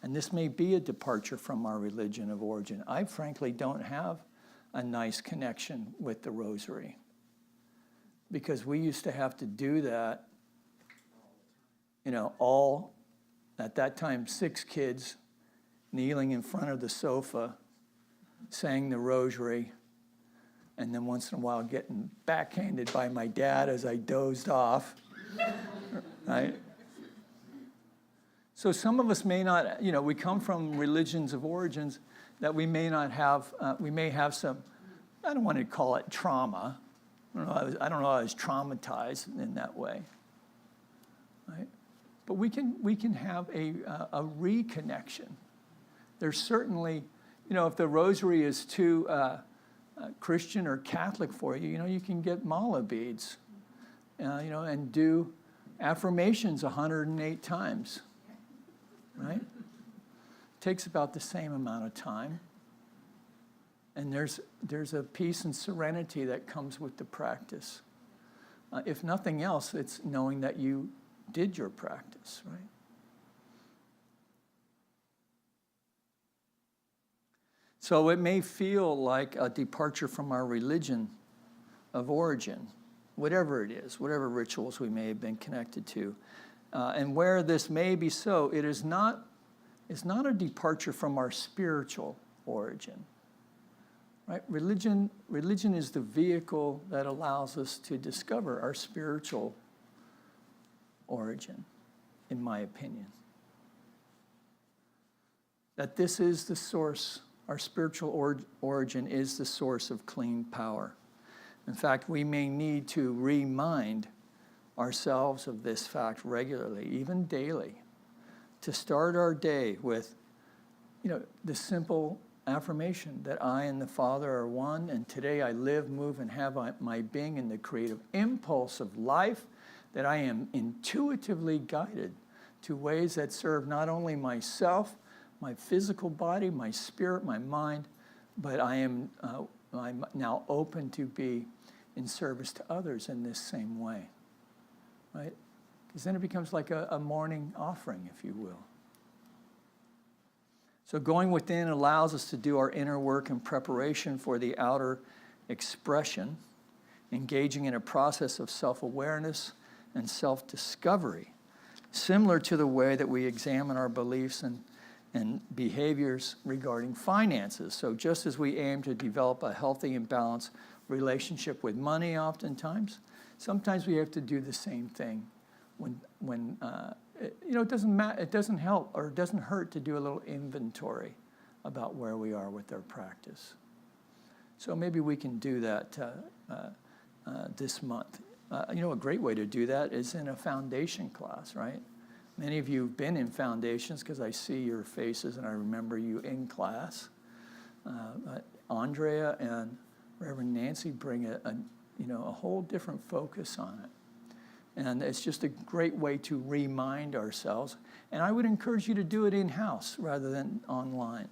And this may be a departure from our religion of origin. I frankly don't have a nice connection with the rosary because we used to have to do that, you know, all, at that time, 6 kids kneeling in front of the sofa, saying the rosary, and then once in a while getting backhanded by my dad as I dozed off. Right? So some of us may not, you know, we come from religions of origins that we may not have, we may have some, I don't want to call it trauma. I don't know, I was traumatized in that way. Right? But we can have a reconnection. There's certainly, you know, if the rosary is too Christian or Catholic for you, you know, you can get mala beads. You know, and do affirmations 108 times, right? Takes about the same amount of time. And there's a peace and serenity that comes with the practice. If nothing else, it's knowing that you did your practice, right? So it may feel like a departure from our religion of origin, whatever it is, whatever rituals we may have been connected to. And where this may be so, it is not a departure from our spiritual origin. Right? Religion is the vehicle that allows us to discover our spiritual origin, in my opinion. That this is the source, our spiritual origin is the source of clean power. In fact, we may need to remind ourselves of this fact regularly, even daily, to start our day with the simple affirmation that I and the Father are one, and today I live, move, and have my being in the creative impulse of life, that I am intuitively guided to ways that serve not only myself, my physical body, my spirit, my mind, but I'm now open to be in service to others in this same way, right? Because then it becomes like a morning offering, if you will. So going within allows us to do our inner work in preparation for the outer expression, engaging in a process of self-awareness and self-discovery, similar to the way that we examine our beliefs and behaviors regarding finances. So just as we aim to develop a healthy and balanced relationship with money oftentimes, sometimes we have to do the same thing when it doesn't matter, it doesn't help or it doesn't hurt to do a little inventory about where we are with our practice. So maybe we can do that this month. A great way to do that is in a foundation class, right? Many of you have been in foundations because I see your faces and I remember you in class. Andrea and Reverend Nancy bring a whole different focus on it. And it's just a great way to remind ourselves. And I would encourage you to do it in-house rather than online.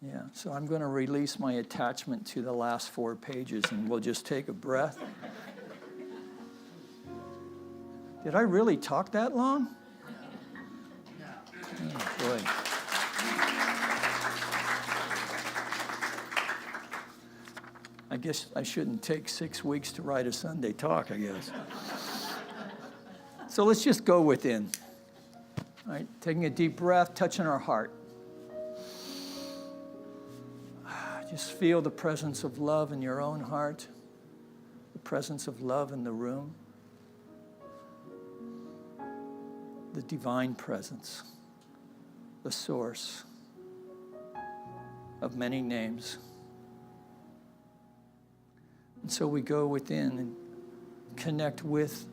Yeah, so I'm going to release my attachment to the last 4 pages, and we'll just take a breath. Did I really talk that long? Oh, boy. I guess I shouldn't take 6 weeks to write a Sunday talk, I guess. So let's just go within. All right, taking a deep breath, touching our heart. Just feel the presence of love in your own heart, the presence of love in the room, the divine presence, the source of many names. And so we go within and connect with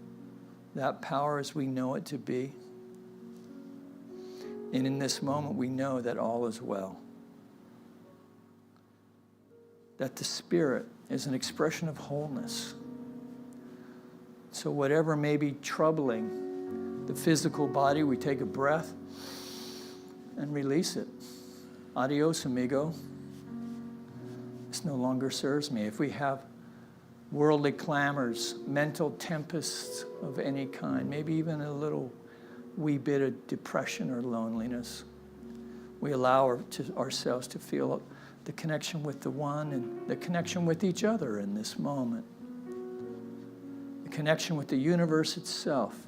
that power as we know it to be. And in this moment, we know that all is well. That the Spirit is an expression of wholeness. So whatever may be troubling the physical body, we take a breath and release it. Adios, amigo. This no longer serves me. If we have worldly clamors, mental tempests of any kind, maybe even a little wee bit of depression or loneliness, we allow ourselves to feel the connection with the one and the connection with each other in this moment, the connection with the universe itself.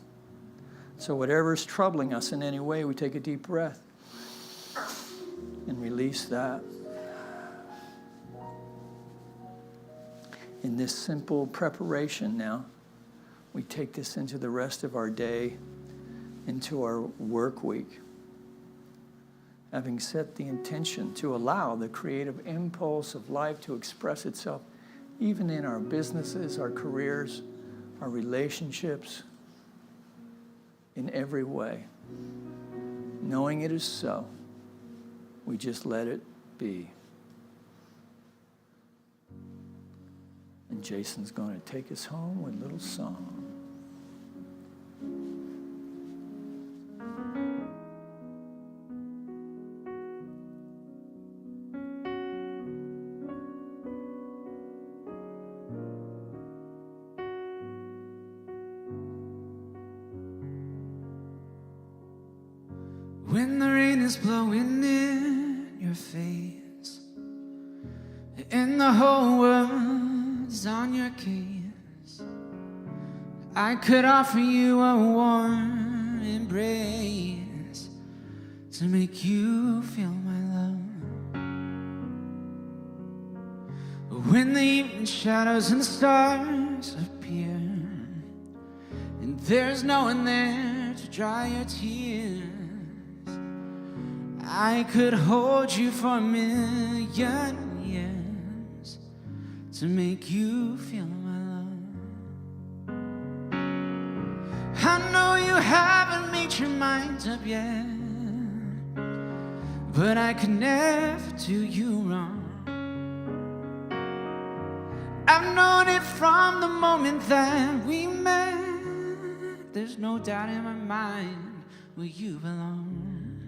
So whatever is troubling us in any way, we take a deep breath and release that. In this simple preparation now, we take this into the rest of our day, into our work week, having set the intention to allow the creative impulse of life to express itself even in our businesses, our careers, our relationships, in every way. Knowing it is so, we just let it be. And Jason's going to take us home with a little song. When the rain is blowing in your face and the whole world's on your case, I could offer you a warm embrace to make you feel my love. When the evening shadows and stars appear and there's no one there to dry your tears, I could hold you for a million years to make you feel my love. I know you haven't made your mind up yet, but I could never do you wrong. I've known it from the moment that we met. There's no doubt in my mind where you belong.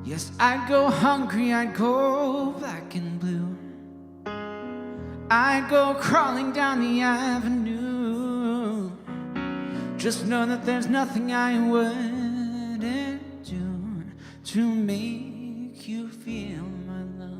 Yes, I'd go hungry, I'd go black and blue, I'd go crawling down the avenue. Just know that there's nothing I wouldn't do to make you feel my love.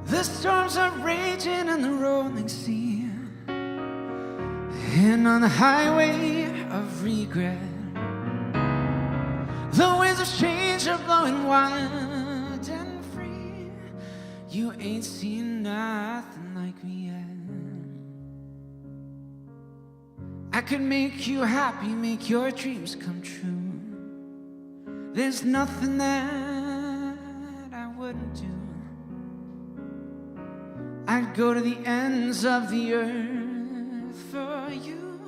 The storms are raging on the rolling sea, and on the highway of regret, the winds of change are blowing wild and free. You ain't seen nothing like me yet. I could make you happy, make your dreams come true. There's nothing that I wouldn't do. I'd go to the ends of the earth for you,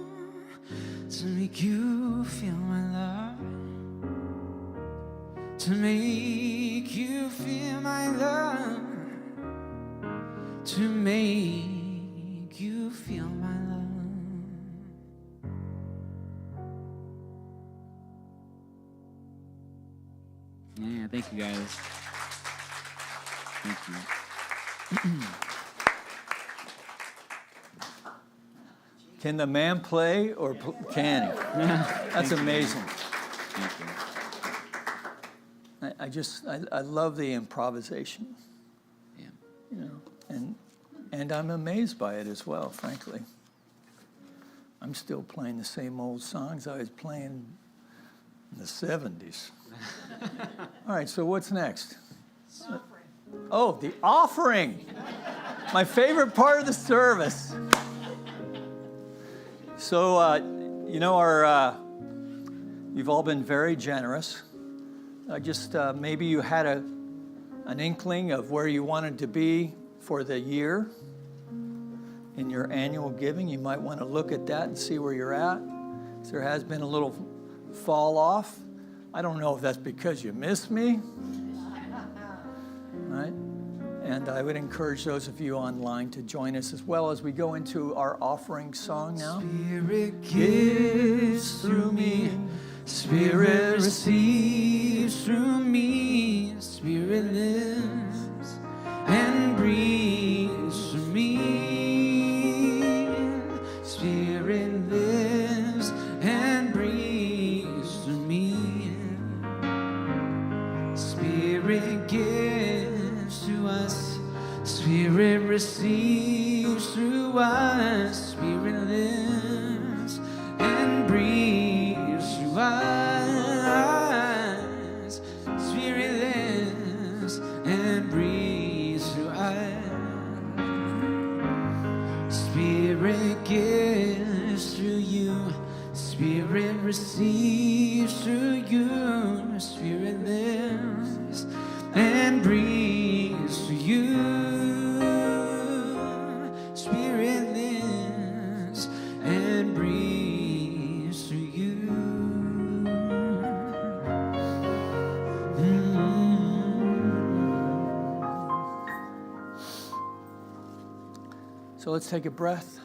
to make you feel my love, to make you feel my love, to make you feel my love. Yeah, thank you guys. Thank you. Can the man play or can he? That's amazing. Thank you. I love the improvisation, Yeah. you know, and I'm amazed by it as well, frankly. I'm still playing the same old songs I was playing in the 70s. All right, so what's next? Oh, the offering. My favorite part of the service. So, you know, you've all been very generous. Maybe you had an inkling of where you wanted to be for the year in your annual giving. You might want to look at that and see where you're at. There has been a little fall off. I don't know if that's because you miss me, right? And I would encourage those of you online to join us as well as we go into our offering song now. Spirit gives through me, Spirit receives through me, Spirit lives and breathes through me, Spirit lives and breathes through me, Spirit gives to us, Spirit receives through us, Spirit lives and breathes through us, Spirit lives and breathes through us, Spirit gives through you, Spirit receives through you, Spirit lives and breathes through you, Spirit lives and breathes through you. So let's take a breath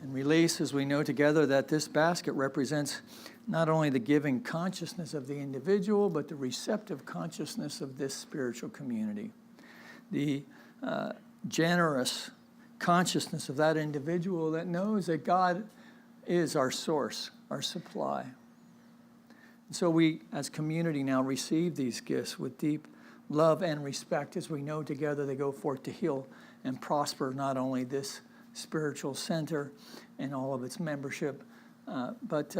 and release as we know together that this basket represents not only the giving consciousness of the individual, but the receptive consciousness of this spiritual community. The generous consciousness of that individual that knows that God is our source, our supply. And so we, as community, now receive these gifts with deep love and respect. As we know, together they go forth to heal and prosper not only this spiritual center and all of its membership, but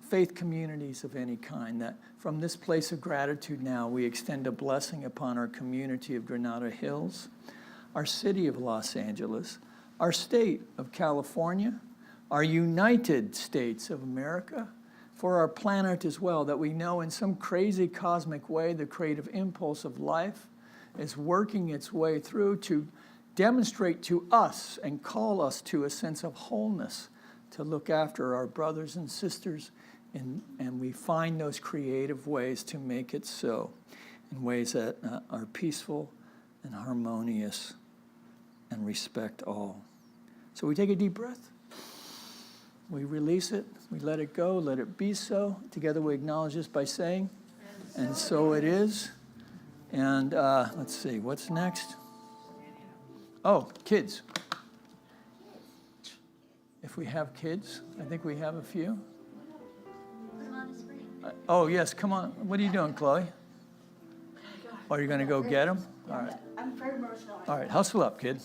faith communities of any kind, that from this place of gratitude now we extend a blessing upon our community of Granada Hills, our city of Los Angeles, our state of California, our United States of America, for our planet as well, that we know in some crazy cosmic way the creative impulse of life is working its way through to demonstrate to us and call us to a sense of wholeness, to look after our brothers and sisters, and we find those creative ways to make it so, in ways that are peaceful and harmonious and respect all. So we take a deep breath. We release it. We let it go. Let it be so. Together we acknowledge this by saying, and so it is. And let's see, what's next? Oh, kids. If we have kids, I think we have a few. Oh, yes, come on. What are you doing, Chloe? Oh, you're going to go get them? All right. I'm very emotional. All right, hustle up, kid.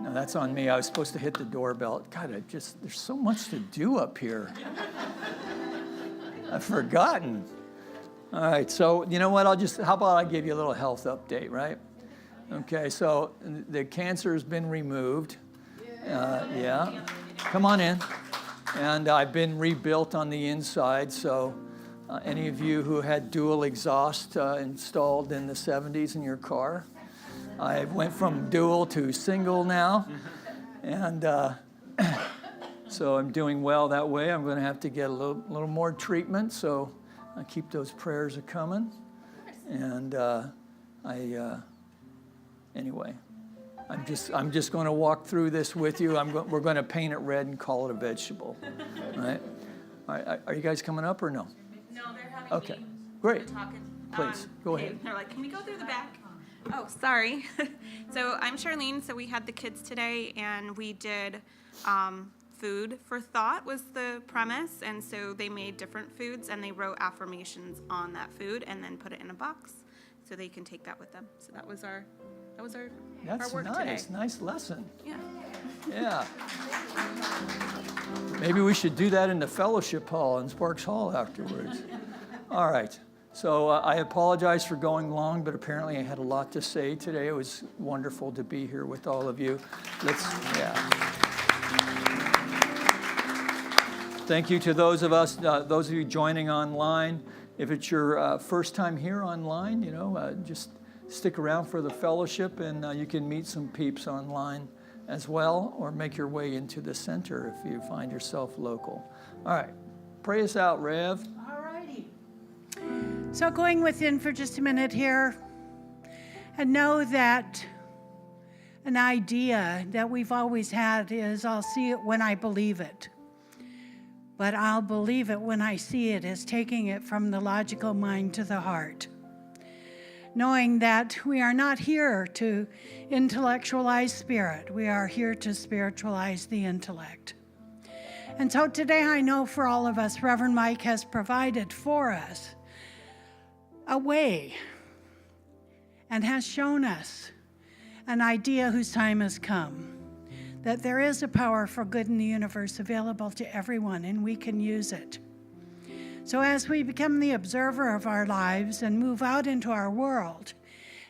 No, that's on me. I was supposed to hit the doorbell. God, there's so much to do up here. I've forgotten. All right, so you know what? How about I give you a little health update, right? Okay, so the cancer has been removed. Yeah. Come on in. And I've been rebuilt on the inside, so any of you who had dual exhaust installed in the 70s in your car, I went from dual to single now, and so I'm doing well that way. I'm going to have to get a little more treatment, so I keep those prayers a-coming. And anyway, I'm just going to walk through this with you. We're going to paint it red and call it a vegetable, right? All right, are you guys coming up or no? No, they're having Okay, me. great. We're talking. Please, go ahead. They're like, can we go through the back? Oh, sorry. So I'm Charlene. So we had the kids today, and we did food for thought was the premise. And so they made different foods, and they wrote affirmations on that food, and then put it in a box, so they can take that with them. So that was our That's work nice. today. Nice lesson. Yeah. Yeah. Maybe we should do that in the fellowship hall in Sparks Hall afterwards. All right. So I apologize for going long, but apparently I had a lot to say today. It was wonderful to be here with all of you. Thank you to those of you joining online. If it's your first time here online, just stick around for the fellowship, and you can meet some peeps online as well, or make your way into the center if you find yourself local. All right, pray us out, Rev. All righty. So going within for just a minute here, and know that an idea that we've always had is, I'll see it when I believe it. But I'll believe it when I see it, is taking it from the logical mind to the heart. Knowing that we are not here to intellectualize spirit. We are here to spiritualize the intellect. And so today I know for all of us, Reverend Mike has provided for us a way and has shown us an idea whose time has come. That there is a power for good in the universe available to everyone, and we can use it. So as we become the observer of our lives and move out into our world,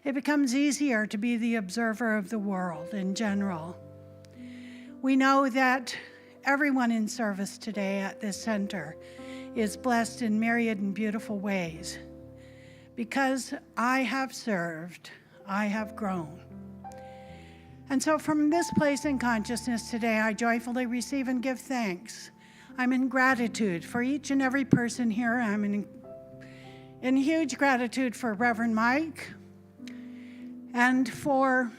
it becomes easier to be the observer of the world in general. We know that everyone in service today at this center is blessed in myriad and beautiful ways. Because I have served, I have grown. And so from this place in consciousness today, I joyfully receive and give thanks. I'm in gratitude for each and every person here. I'm in huge gratitude for Reverend Mike and for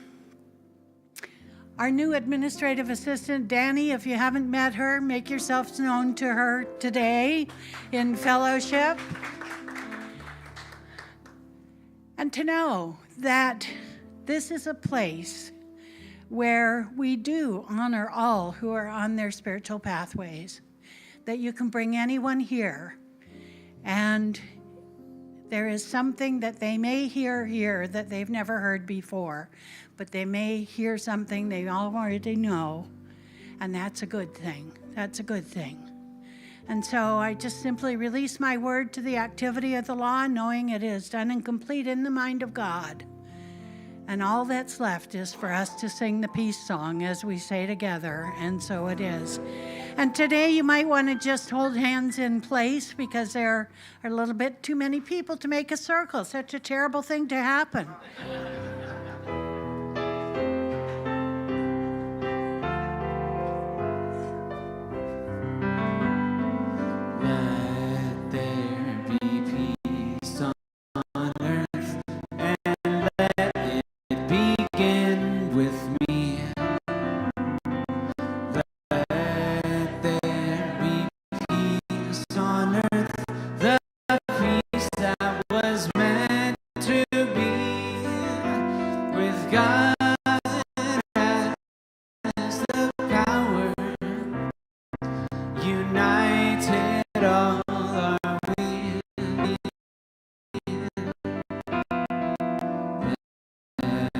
our new administrative assistant, Danny. If you haven't met her, make yourselves known to her today in fellowship. And to know that this is a place where we do honor all who are on their spiritual pathways, that you can bring anyone here and There is something that they may hear here that they've never heard before, but they may hear something they already know, and that's a good thing. That's a good thing. And so I just simply release my word to the activity of the law, knowing it is done and complete in the mind of God. And all that's left is for us to sing the peace song as we say together, and so it is. And today you might want to just hold hands in place because there are a little bit too many people to make a circle. Such a terrible thing to happen. Let there be peace on earth, and let it begin with me. Let there be peace on earth, the peace that was meant to be, with God as the power, united all are we. Let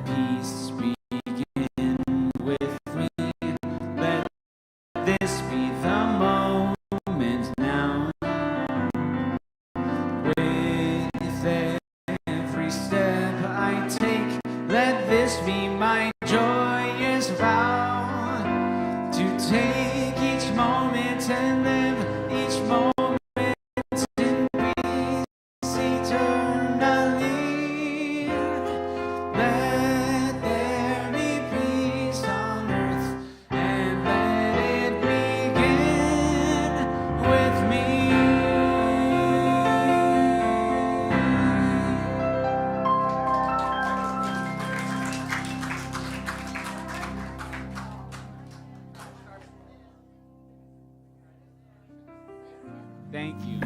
peace begin with me. Let this be the moment now. With every step I take, let this be my joyous vow, to take each moment and live each moment in peace eternally. Let there be peace on earth, and let it begin with me. Thank you.